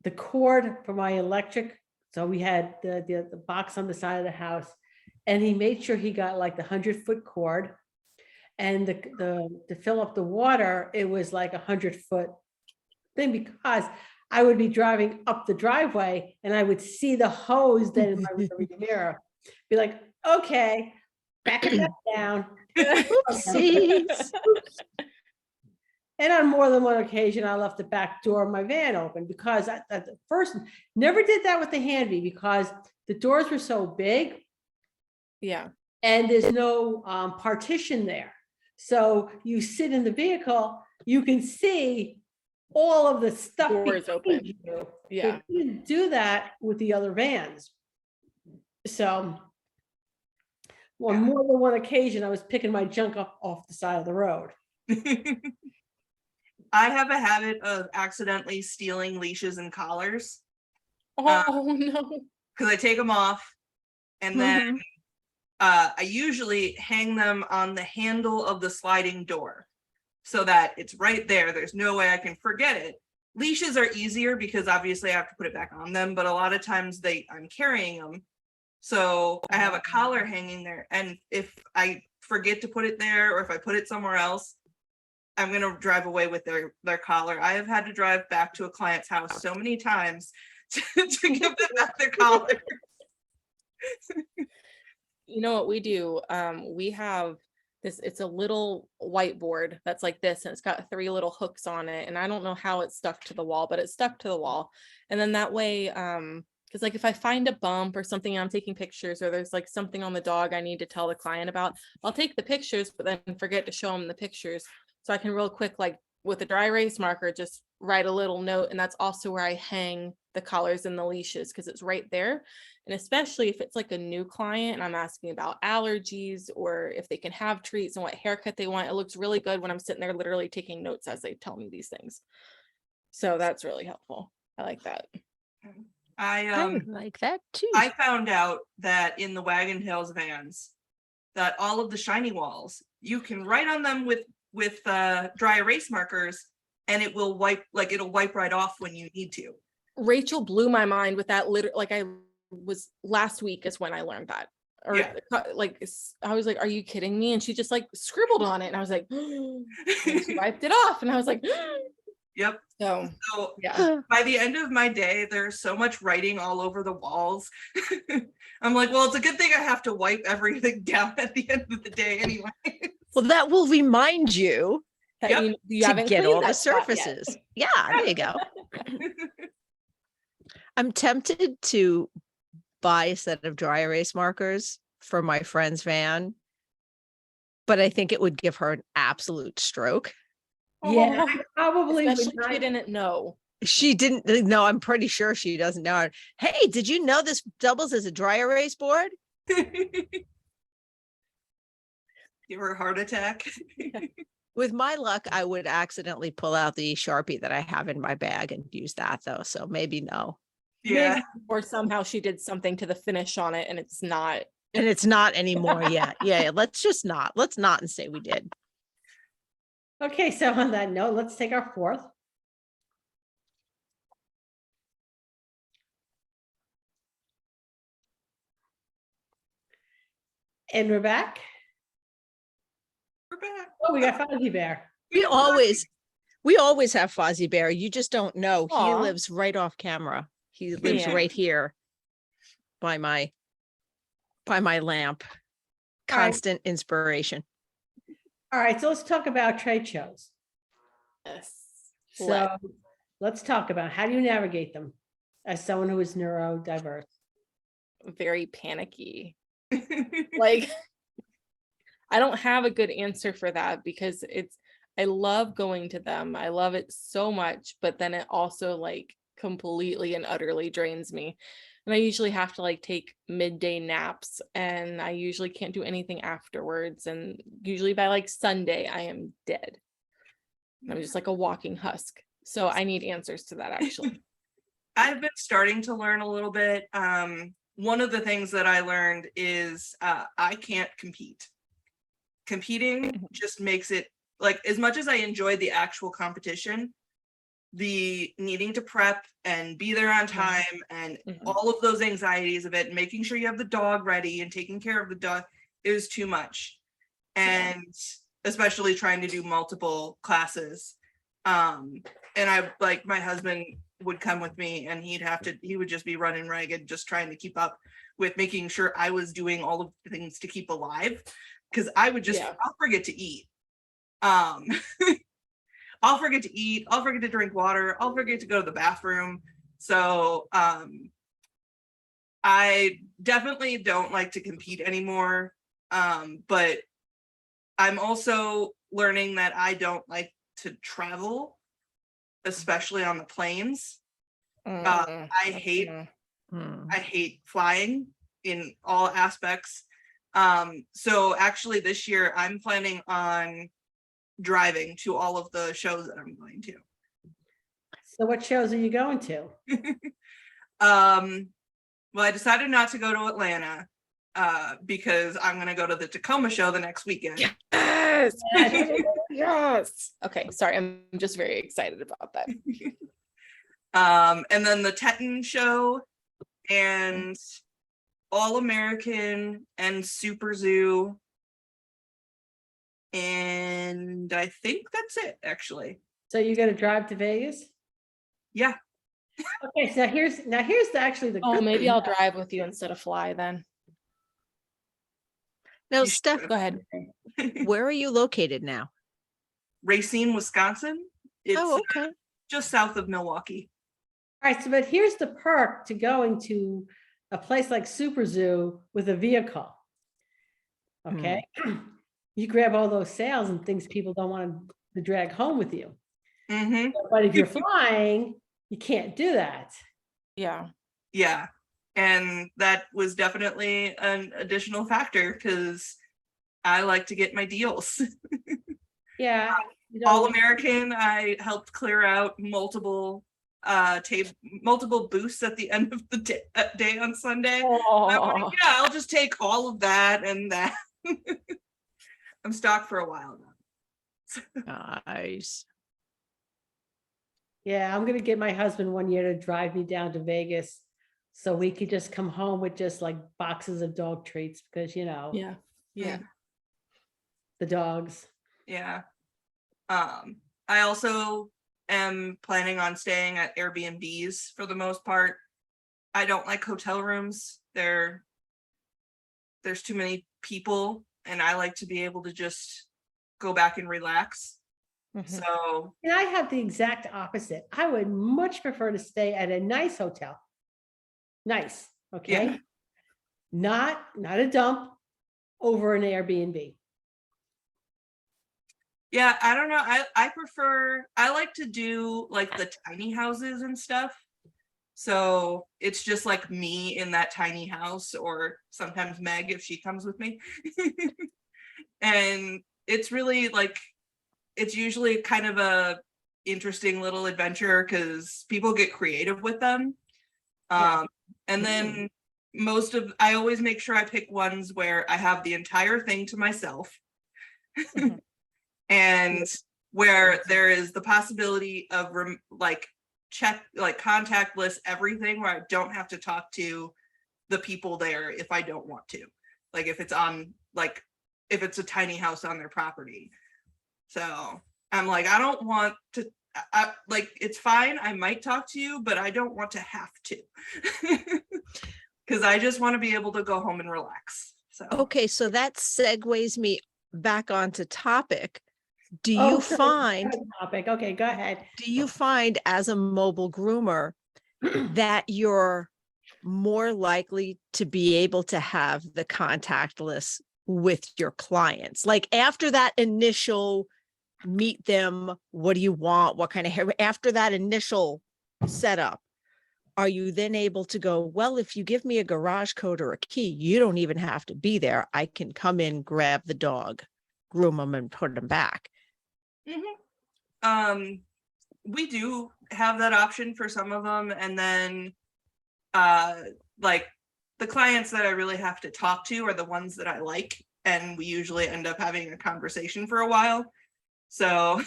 the cord for my electric, so we had the box on the side of the house, and he made sure he got like the 100-foot cord, and to fill up the water, it was like 100-foot thing, because I would be driving up the driveway and I would see the hose then in my rearview mirror, be like, okay, back it back down. Oopsies. And on more than one occasion, I left the back door of my van open, because I at the first never did that with the Hanvy, because the doors were so big Yeah. and there's no partition there. So you sit in the vehicle, you can see all of the stuff Doors behind open. you. Yeah. You didn't do that with the other vans. So, Well, Yeah. more than one occasion, I was picking my junk up off the side of the road. I have a habit of accidentally stealing leashes and collars Oh no. because I take them off and then I usually hang them on the handle of the sliding door so that it's right there. There's no way I can forget it. Leashes are easier because obviously I have to put it back on them, but a lot of times I'm carrying them. So I have a collar hanging there. And if I forget to put it there or if I put it somewhere else, I'm going to drive away with their collar. I have had to drive back to a client's house so many times to give them back their collar. You know what we do? We have this, it's a little whiteboard that's like this, and it's got 3 little hooks on it. And I don't know how it's stuck to the wall, but it's stuck to the wall. And then that way, because like if I find a bump or something, I'm taking pictures, or there's like something on the dog I need to tell the client about, I'll take the pictures, but then forget to show them the pictures. So I can real quick, like with a dry erase marker, just write a little note. And that's also where I hang the collars and the leashes, because it's right there. And especially if it's like a new client and I'm asking about allergies or if they can have treats and what haircut they want, it looks really good when I'm sitting there literally taking notes as they tell me these things. So that's really helpful. I like that. I like that too. I found out that in the Wagon Tails vans, that all of the shiny walls, you can write on them with dry erase markers, and it will wipe, like it'll wipe right off when you need to. Rachel blew my mind with that. Like I was last week is when I learned that. Or Yeah. like I was like, are you kidding me? And she just like scribbled on it, and I was like, and she wiped it off, and I was like, Yep. so So yeah. by the end of my day, there's so much writing all over the walls. I'm like, well, it's a good thing I have to wipe everything down at the end of the day anyway. Well, that will remind you That Yep. you to haven't get cleaned all the that spot yet. surfaces. Yeah, there you go. I'm tempted to buy a set of dry erase markers for my friend's van, but I think it would give her an absolute stroke. Yeah, Oh, I probably would especially if not. she didn't know. She didn't know. I'm pretty sure she doesn't know. Hey, did you know this doubles as a dry erase board? Give her a heart attack. With my luck, I would accidentally pull out the Sharpie that I have in my bag and use that though. So maybe no. Yeah. Or somehow she did something to the finish on it and it's not. And it's not anymore yet. Yeah, let's not and say we did. Okay, so on that note, let's take our fourth. And we're back. We're back. Oh, we got Fuzzy Bear. We always have Fozzie Bear. You just don't know. He Aw. lives right off camera. He lives Yeah. right here by my lamp. All right. Constant inspiration. All right, so let's talk about trade shows. Yes. So let's talk about how do you navigate them as someone who is neurodiverse? Very panicky. Like I don't have a good answer for that because I love going to them. I love it so much, but then it also like completely and utterly drains me. And I usually have to like take midday naps, and I usually can't do anything afterwards. And usually by like Sunday, I am dead. I'm just like a walking husk. So I need answers to that actually. I've been starting to learn a little bit. One of the things that I learned is I can't compete. Competing just makes it, like, as much as I enjoy the actual competition, the needing to prep and be there on time and all of those anxieties of it, making sure you have the dog ready and taking care of the dog is too much. And especially trying to do multiple classes. And I, like, my husband would come with me and he would just be running ragged, just trying to keep up with making sure I was doing all of the things to keep alive. Cause I would just, I'll forget to eat. I'll forget to eat, I'll forget to drink water, I'll forget to go to the bathroom. So I definitely don't like to compete anymore. But I'm also learning that I don't like to travel, especially on the planes. I hate flying in all aspects. So actually this year I'm planning on driving to all of the shows that I'm going to. So what shows are you going to? Well, I decided not to go to Atlanta because I'm going to go to the Tacoma show the next weekend. Yes. Yes. Okay, sorry. I'm just very excited about that. And then the Teton show and All American and Super Zoo. And I think that's it, actually. So you're gonna drive to Vegas? Yeah. Okay, so here's actually the Oh, good maybe thing. I'll drive with you instead of fly then. Now, You Steph, should. Go ahead. where are you located now? Racine, Wisconsin. It's Oh, okay. just south of Milwaukee. All right, so but here's the perk to going to a place like Super Zoo with a vehicle. Okay, you grab all those sales and things people don't want to drag home with you. Mm-hmm. But if you're flying, you can't do that. Yeah. Yeah. And that was definitely an additional factor because I like to get my deals. Yeah. you All don't- American, I helped clear out multiple booths at the end of the day on Sunday. I'm like, Oh, yeah, I'll just take all of that and that. I'm stocked for a while now. Nice. Yeah, I'm gonna get my husband one year to drive me down to Vegas so we could just come home with just like boxes of dog treats because yeah. Yeah. the dogs. Yeah. I also am planning on staying at Airbnbs for the most part. I don't like hotel rooms. There's too many people and I like to be able to just go back and relax. Mhm. So And I have the exact opposite. I would much prefer to stay at a nice hotel. Nice, okay? Yeah. Not a dump over an Airbnb. yeah, I don't know. I like to do like the tiny houses and stuff. So it's just like me in that tiny house, or sometimes Meg if she comes with me. And it's really like, it's usually kind of a interesting little adventure because people get creative with them. Yeah. And then I always make sure I pick ones where I have the entire thing to myself. Mhm. And where there is the possibility of contactless everything, where I don't have to talk to the people there if I don't want to, like if it's a tiny house on their property. So I'm like, I don't want to, it's fine, I might talk to you, but I don't want to have to because I just want to be able to go home and relax. So Okay, so that segues me back onto topic. Do Oh, you sorry, find different topic. Okay, go ahead. as a mobile groomer that you're more likely to be able to have the contactless with your clients? Like after that initial meet them, what do you want? What kind of hair? After that initial setup, are you then able to go, well, if you give me a garage code or a key, you don't even have to be there. I can come in, grab the dog, groom them and put them back. We do have that option for some of them. And then like the clients that I really have to talk to are the ones that I like. And we usually end up having a conversation for a while. So,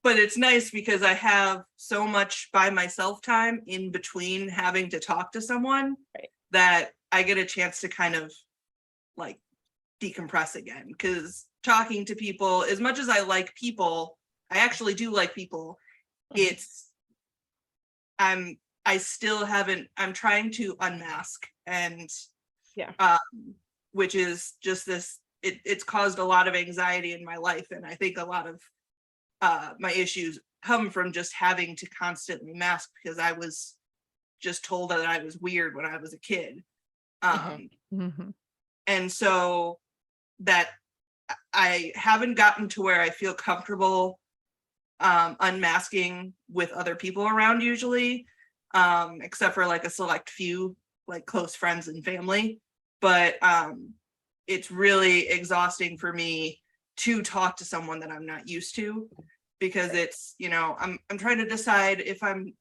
but it's nice because I have so much by myself time in between having to talk to someone that I get a chance to kind of like decompress again. Because talking to people, as much as I like people, I actually do like people. I'm trying to unmask and which is just this, it's caused a lot of anxiety in my life. And I think a lot of my issues come from just having to constantly mask because I was just told that I was weird when I was a kid. And so that I haven't gotten to where I feel comfortable unmasking with other people around usually, except for like a select few, like close friends and family. But it's really exhausting for me to talk to someone that I'm not used to, because it's, I'm trying to decide if I'm,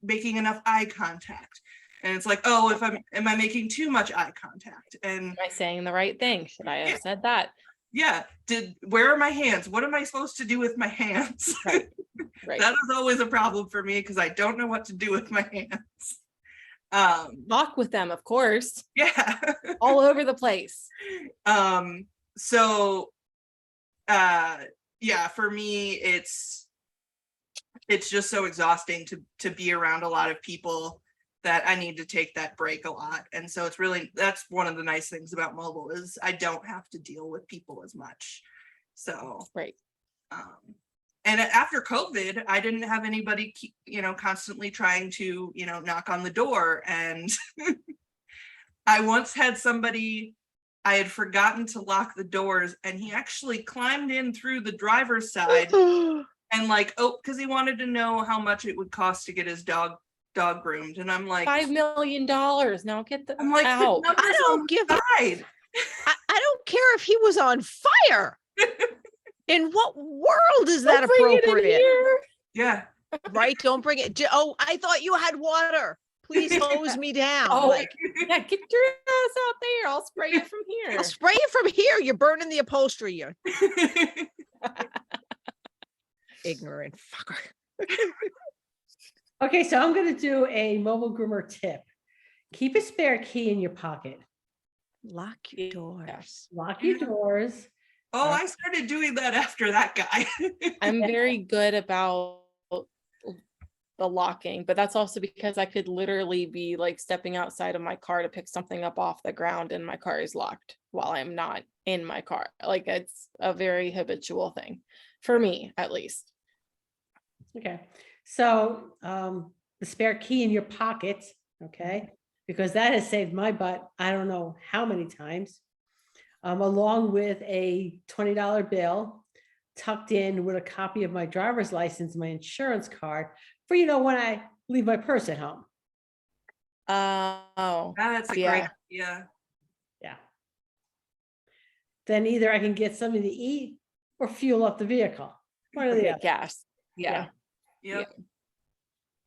making enough eye contact. And it's like, oh, am I making too much eye contact? And Am I saying the right thing? Should I have said that? yeah, where are my hands? What am I supposed to do with my hands? Right. Right. That is always a problem for me, because I don't know what to do with my hands. Talk with them, of course, Yeah. all over the place. So yeah, for me, it's just so exhausting to be around a lot of people that I need to take that break a lot. And so that's one of the nice things about mobile, is I don't have to deal with people as much. So Right. And after COVID, I didn't have anybody keep, constantly trying to, knock on the door. And I once had somebody, I had forgotten to lock the doors, and he actually climbed in through the driver's side and because he wanted to know how much it would cost to get his dog groomed. And I'm like, $5 million. Now get the I'm like, out. I don't give I don't care if he was on fire. In what world is that Don't bring it in appropriate? here. Yeah. Right? Don't bring it. Oh, I thought you had water. Please hose me down. Oh, Like, yeah, get your ass out there. I'll spray it from here. I'll spray it from here. You're burning the upholstery. You ignorant fucker. Okay, so I'm going to do a mobile groomer tip. Keep a spare key in your pocket. Lock your Yeah. doors. Lock your doors. Oh, I started doing that after that guy. I'm very good about the locking, but that's also because I could literally be like stepping outside of my car to pick something up off the ground and my car is locked while I'm not in my car. Like, it's a very habitual thing for me, at least. Okay, so the spare key in your pocket, okay, because that has saved my butt I don't know how many times, along with a $20 bill tucked in with a copy of my driver's license, my insurance card, for when I leave my purse at home. Oh, That's a Yeah. great idea. Yeah. Then either I can get something to eat or fuel up the vehicle. One or the okay, other. gas. Yeah. Yep.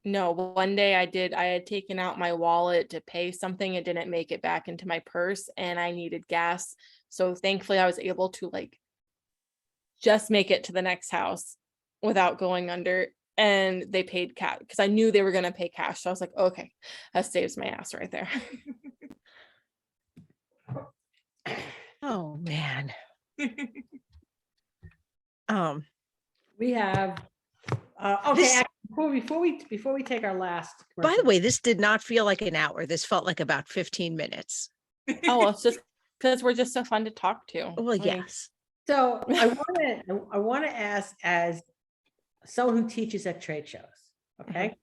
No, one day I had taken out my wallet to pay something. It didn't make it back into my purse and I needed gas. So thankfully I was able to just make it to the next house without going under, and they paid cash because I knew they were going to pay cash. So I was like, okay, that saves my ass right there. Oh man. We have, okay, This- actually, before we take our last. By the commercial- way, this did not feel like an hour. This felt like about 15 minutes. Oh, it's just because we're just so fun to talk to. Well, I mean, yes. So I want to ask, as someone who teaches at trade shows, okay,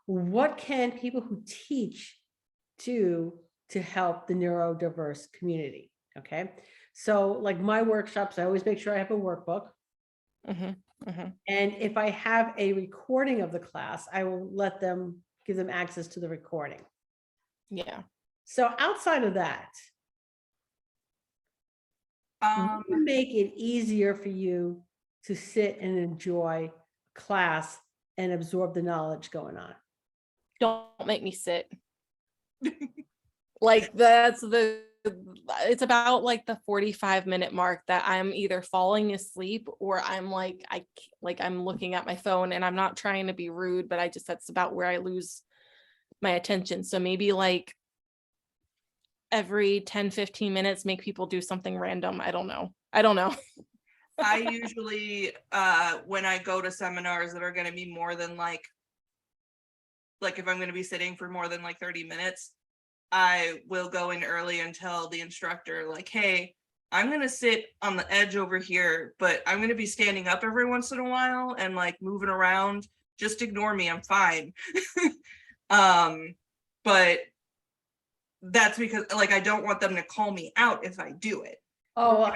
what can people who teach do to help the neurodiverse community? Okay, so like my workshops, I always make sure I have a workbook. mhm, mhm. And if I have a recording of the class, I will give them access to the recording. Yeah. So outside of that, what would make it easier for you to sit and enjoy class and absorb the knowledge going on? Don't make me sit. Like it's about the 45-minute mark that I'm either falling asleep or I'm I'm looking at my phone, and I'm not trying to be rude, but that's about where I lose my attention. So maybe every 10-15 minutes, make people do something random. I don't know. I usually, when I go to seminars that are going to be more than if I'm going to be sitting for more than 30 minutes, I will go in early and tell the instructor hey, I'm going to sit on the edge over here, but I'm going to be standing up every once in a while and moving around. Just ignore me. I'm fine. But that's because I don't want them to call me out if I do it. Oh,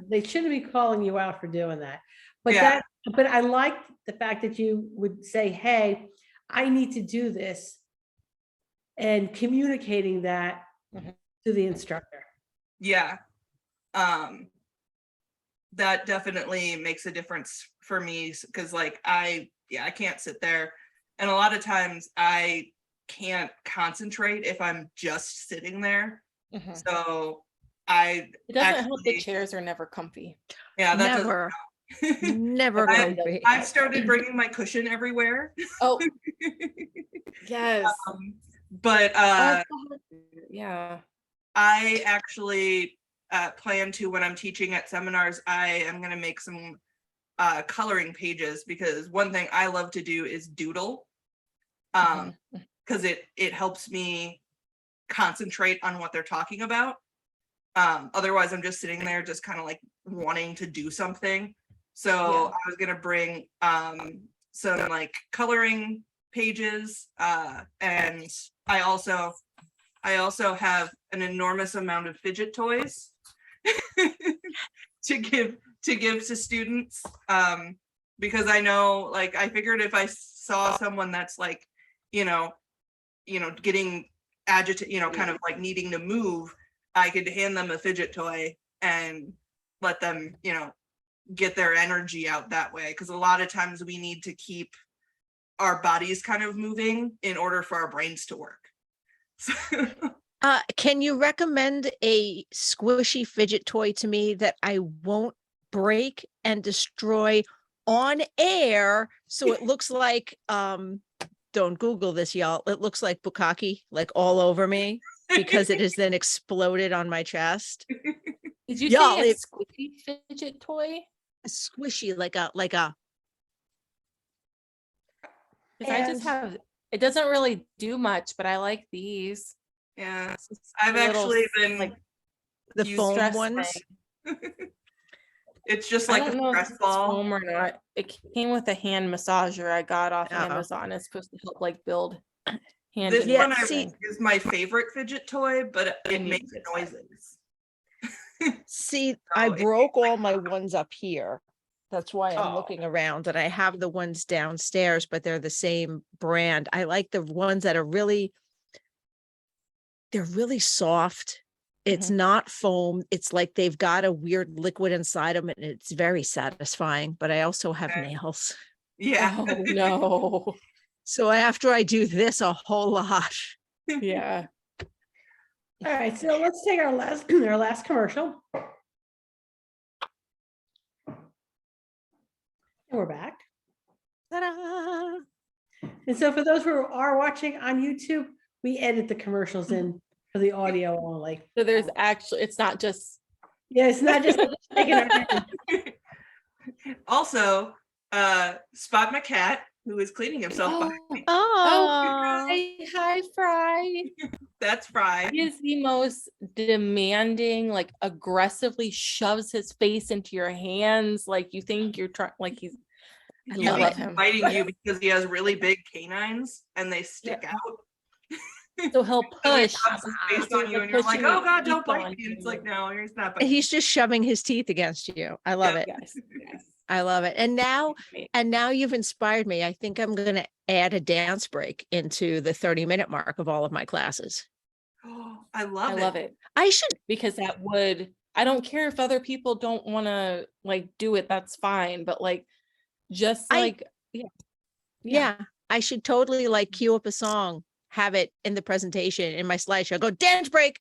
they shouldn't be calling you out for doing that. But Yeah. but I like the fact that you would say, hey, I need to do this, and communicating that Mhm. to the instructor. yeah. That definitely makes a difference for me, because like I can't sit there, and a lot of times I can't concentrate if I'm just sitting there. Mhm. So I It doesn't help the actually, chairs are never comfy. yeah, that doesn't Never, help. never I- comfy. I've started bringing my cushion everywhere. Oh, yes. But Yeah. I actually plan to, when I'm teaching at seminars, I am going to make some coloring pages, because one thing I love to do is doodle, Mhm. because it helps me concentrate on what they're talking about. Otherwise I'm just sitting there just kind of like wanting to do something. So Yeah. I was gonna bring some like coloring pages, and I also have an enormous amount of fidget toys to give to students, because I know, like, I figured if I saw someone that's like, you know getting agitated, kind of like needing to move, I could hand them a fidget toy and let them, get their energy out that way, because a lot of times we need to keep our bodies kind of moving in order for our brains to work. Can you recommend a squishy fidget toy to me that I won't break and destroy on air? So it looks like, don't Google this, y'all. It looks like bukkake, like all over me, because it has then exploded on my chest. Did you Y'all, say a it- squishy fidget toy? Squishy, like a, 'Cause I just And- have, it doesn't really do much, but I like these. Yeah, It's just I've a little, actually been like, the You foam stress ones. thing. it's just I like a don't know if stress it's ball. foam or not. It came with a hand massager I got off Oh. Amazon. It's supposed to help like build hand This and Yeah, one leg see- strength. is my favorite fidget toy, but I it knew makes this. noises. See, I So it broke all my ones up here. That's why I'm Oh. looking around, and I have the ones downstairs, but they're the same brand. I like the ones that are they're really soft. It's not foam. It's like they've got a weird liquid inside them, and it's very satisfying. But I also have Okay. nails. Yeah. Oh no. So after I do this a whole lot. Yeah. All right, so let's take our last commercial. And we're back. Ta-da! And so for those who are watching on YouTube, we edit the commercials in for the audio only. So there's actually, it's not just. Yeah, it's not just taking our hand. Also, Spot my cat, who is cleaning himself. behind me. Oh, Hi, Fry. That's Fry. He is the most demanding, like aggressively shoves his face into your hands. Like you think you're trying, like he's, I He love likes him. biting you because he has really big canines and they stick out. So he'll So he push. rubs his face So on you like and you're like, pushing oh your God, don't teeth bite on me. And it's you. like, no, he's not and biting. he's just shoving his teeth against you. I love it. Yes. Yes. I love it. And now you've inspired me. I think I'm going to add a dance break into the 30-minute mark of all of my classes. Oh, I love I it. love it I should. because that would, I don't care if other people don't want to like do it, that's fine. But like, just like, Yeah, I should totally like cue up a song, have it in the presentation in my slideshow, go dance break.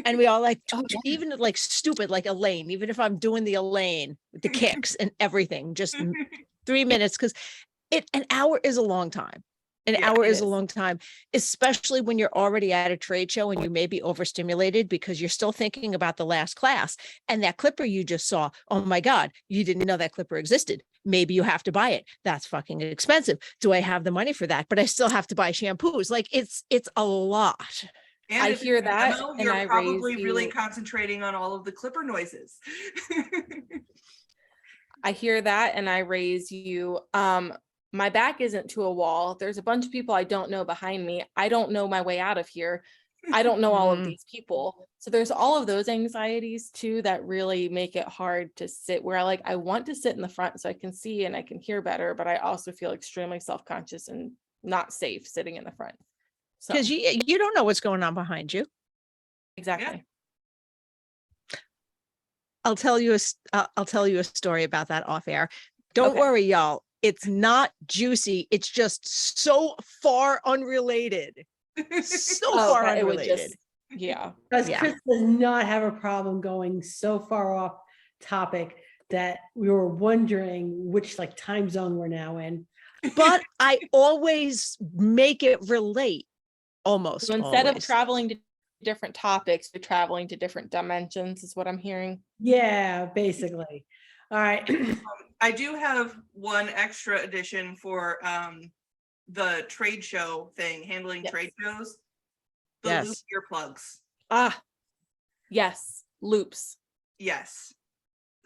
And we all like, Oh, yeah. even like stupid, like Elaine, even if I'm doing the Elaine with the kicks and everything, just 3 minutes, because an hour is a long time. An Yeah, hour it is a is. long time, especially when you're already at a trade show and you may be overstimulated because you're still thinking about the last class. And that clipper you just saw, oh my God, you didn't know that clipper existed. Maybe you have to buy it. That's fucking expensive. Do I have the money for that? But I still have to buy shampoos. Like it's a lot. And I if hear it's a that, demo, and you're I probably raise really you- concentrating on all of the clipper noises. I hear that and I raise you. My back isn't to a wall. There's a bunch of people I don't know behind me. I don't know my way out of here. I don't know all of Mm. these people. So there's all of those anxieties too that really make it hard to sit where I want to sit in the front so I can see and I can hear better, but I also feel extremely self-conscious and not safe sitting in the front. So Because you don't know what's going on behind you. exactly. I'll tell you I'll tell you a story about that off air. Don't Okay. worry, y'all. It's not juicy. It's just so far unrelated. So far that it would unrelated. just, yeah. Because Yeah. Chris does not have a problem going so far off topic that we were wondering which like time zone we're now in. But I always make it relate. Almost So instead of always. traveling to different topics, you're traveling to different dimensions, is what I'm hearing. Yeah, basically. All right. I do have one extra addition for the trade show thing, handling Yes. trade shows. The Yes. loop earplugs. Ah, yes, loops. Yes.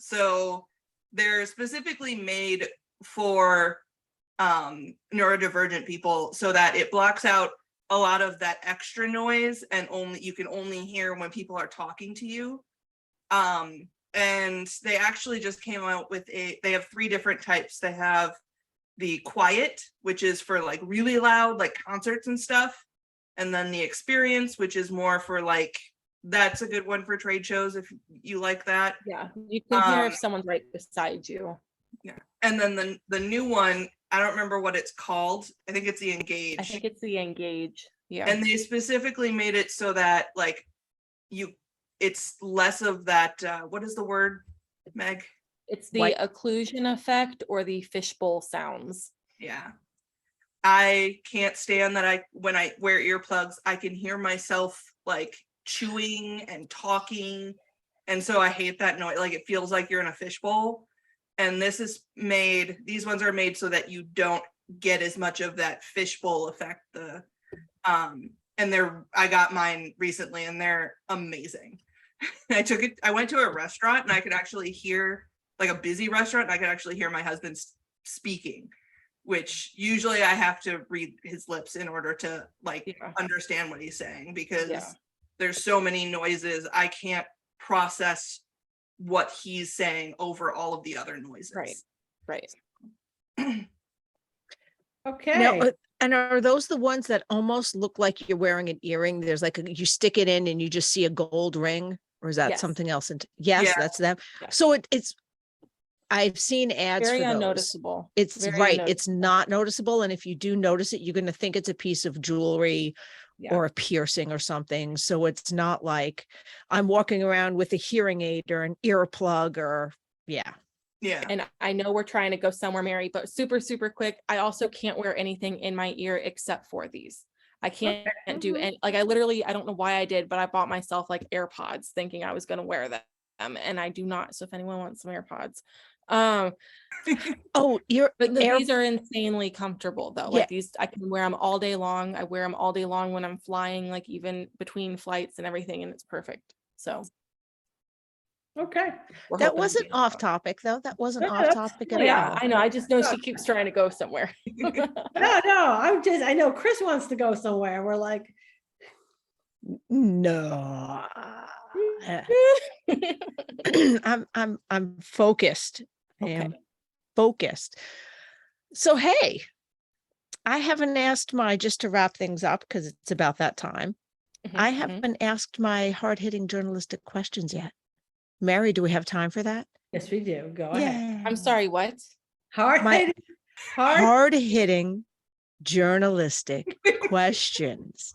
So they're specifically made for neurodivergent people so that it blocks out a lot of that extra noise and you can only hear when people are talking to you. And they actually just came out with they have 3 different types. They have the quiet, which is for like really loud, like concerts and stuff. And then the experience, which is more for like, that's a good one for trade shows if you like that. Yeah, you can hear if someone's right beside you. Yeah. And then the new one, I don't remember what it's called. I think it's the Engage. I think it's the Engage. Yeah. And they specifically made it so that like it's less of that, what is the word, Meg? It's the White- occlusion effect or the fishbowl sounds. Yeah. I can't stand that when I wear earplugs, I can hear myself like chewing and talking. And so I hate that noise. Like it feels like you're in a fishbowl. And these ones are made so that you don't get as much of that fishbowl effect. And I got mine recently and they're amazing. I went to a restaurant and I could actually hear, like a busy restaurant, and I could actually hear my husband speaking, which usually I have to read his lips in order to like understand what he's saying, because there's so many noises. I can't process what he's saying over all of the other noises. Right. Okay. Now, and are those the ones that almost look like you're wearing an earring? There's like you stick it in and you just see a gold ring, or is that Yes. something else? Yes, Yeah. that's them. Yeah. So it's I've seen ads Very for those. unnoticeable. It's Very right. unnoticeable. It's not noticeable. And if you do notice it, you're going to think it's a piece of jewelry or a piercing or something. So it's not like I'm walking around with a hearing aid or an earplug or yeah. And I know we're trying to go somewhere, Mary, but super, super quick. I also can't wear anything in my ear except for these. I can't do any, like I don't know why I did, but I bought myself like AirPods thinking I was going to wear them and I do not. So if anyone wants some AirPods, these are insanely comfortable though. Like these, I can wear them all day long. I wear them all day long when I'm flying, like even between flights and everything, and it's perfect. So Okay. That wasn't off topic though. That wasn't off topic at all. I know. I just know she keeps trying to go somewhere. No, I know Chris wants to go somewhere. We're like, No. I'm focused. I am focused. So hey, I haven't asked just to wrap things up because it's about that time. I haven't asked my hard-hitting journalistic questions yet. Mary, do we have time for that? yes, we do. Go ahead. I'm sorry, what? Hard-hitting journalistic questions.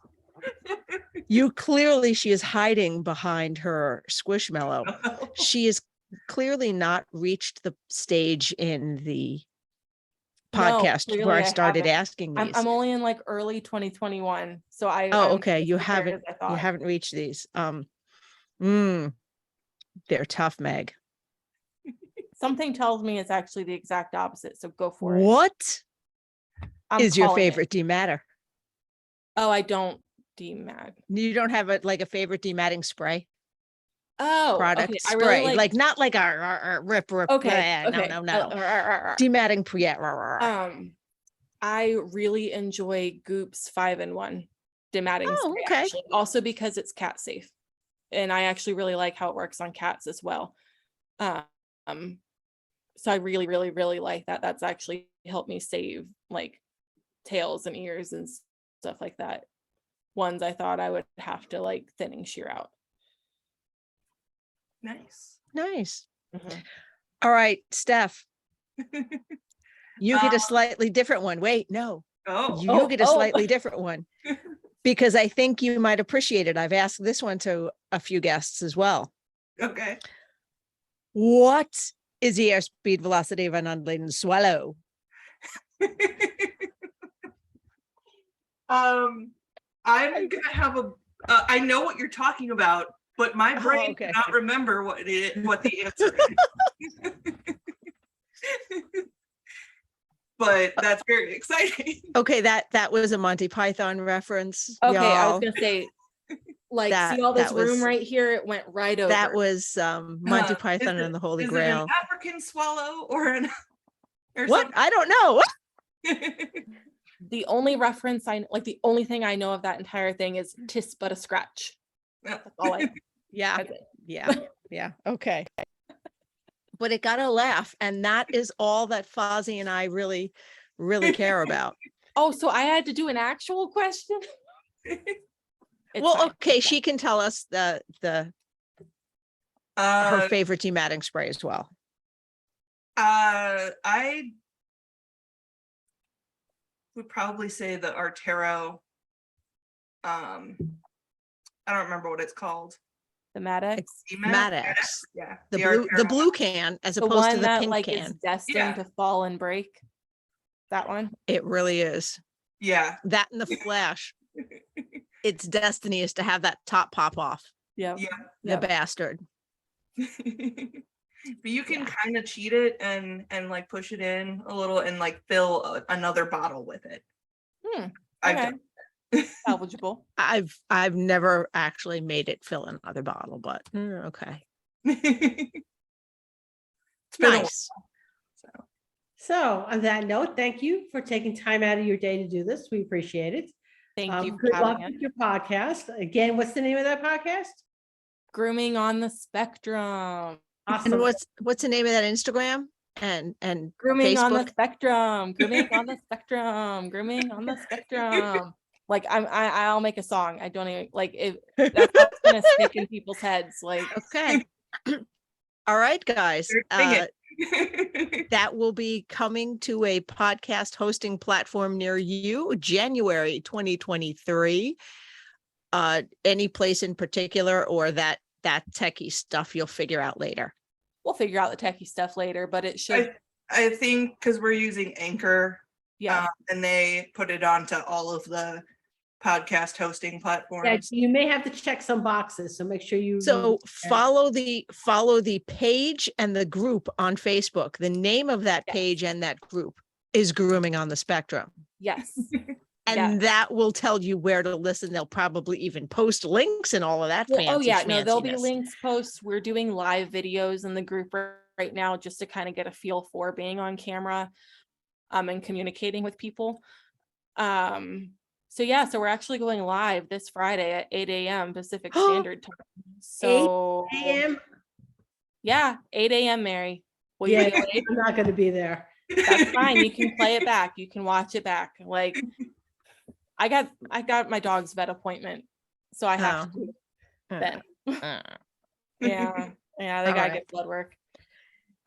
She is hiding behind her squishmallow. She has clearly not reached the stage in the podcast where I started asking these. I'm only in like early 2021. So okay. You haven't reached these. They're tough, Meg. Something tells me it's actually the exact opposite. So go for it. What is your favorite dematter? Oh, I don't demat. You don't have a favorite dematting spray? Product spray, really like not like our rip. Okay. No. Dematting. I really enjoy Goop's 5-in-1 dematting spray. Okay. Actually. Also because it's cat safe, and I actually really like how it works on cats as well. So I really, really, really like that. That's actually helped me save like tails and ears and stuff like that. Ones I thought I would have to like thinning shear out. Nice. Nice. Mhm. All right, Steph, you get Uh, a slightly different one. Wait, no, Oh, you get a oh. slightly different one because I think you might appreciate it. I've asked this one to a few guests as well. okay. What is the airspeed velocity of an unladen swallow? I'm gonna have a. I know what you're talking about, but my Oh, brain okay. cannot remember what the answer is. But that's very exciting. Okay, that was a Monty Python reference. Okay, I was y'all. gonna say, like, That- see all this that room was- right here? It went right over. That was Monty Is Python and the Holy is Grail. it an African swallow or an or What? I don't know. something? The only reference the only thing I know of that entire thing is "'tis but a scratch." That's all I. Yeah, That's it. yeah. Okay. But it got a laugh, and that is all that Fozzie and I really, really care about. Oh, so I had to do an actual question? It's Well, fine. okay, It's she can tell us the her favorite dematting spray as well. I would probably say the Artero. I don't remember what it's called. fine. The Maddox, Maddox, Yeah, the Artero. blue can as the opposed to one the that pink like is can. destined Yeah. to fall and break. That one. It really is. Yeah. That and the Flash. Its destiny is to have that top pop off. Yeah. Yeah. The Yep. bastard. But you can Yeah. kind of cheat it and like push it in a little and like fill another bottle with it. I've Okay. done. Salvageable. I've never actually made it fill another bottle, but okay. It's been a while, Nice. so. So on that note, thank you for taking time out of your day to do this. We appreciate it. Thank you for Good luck having us. with your podcast. Again, what's the name of that podcast? Grooming on the Spectrum. Awesome. And what's the name of that Instagram and Grooming on the Facebook? spectrum. Grooming on the spectrum. Grooming on the spectrum. Like I'll make a song. I don't even like if that's what's gonna stick in people's heads. Like Okay. All right, guys. Sing it. That will be coming to a podcast hosting platform near you, January 2023. Any place in particular, or that techie stuff you'll figure out later? we'll figure out the techie stuff later, but it should I think because we're using Anchor, yeah. and they put it onto all of the podcast hosting Yeah, platforms. you may have to check some boxes, so make sure you. So follow the page and the group on Facebook. The name of that Yes. page and that group is Grooming on the Spectrum. Yes. And that will tell you where to listen. They'll probably even post links and all of that Well, fancy oh yeah, no, there'll be schmanciness. links posts. We're doing live videos in the group right now just to kind of get a feel for being on camera and communicating with people. So yeah, so we're actually going live this Friday at 8 a.m. Pacific Standard Time. So AM. yeah, 8 a.m. Mary. Will you Yeah, be late? I'm not going to be there. That's fine. You can play it back. You can watch it back. Like I got my dog's vet appointment, so I have to do then. Uh, Yeah, they All gotta right. get blood work.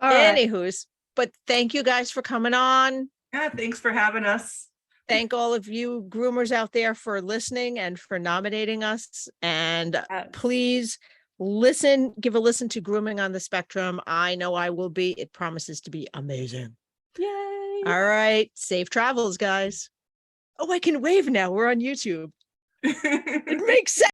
All right. Anywho's, but thank you guys for coming on. Yeah, thanks for having us. Thank all of you groomers out there for listening and for nominating us. And please give a listen to Grooming on the Spectrum. I know I will be. It promises to be amazing. Yay! All right. Safe travels, guys. Oh, I can wave now. We're on YouTube. It makes sense.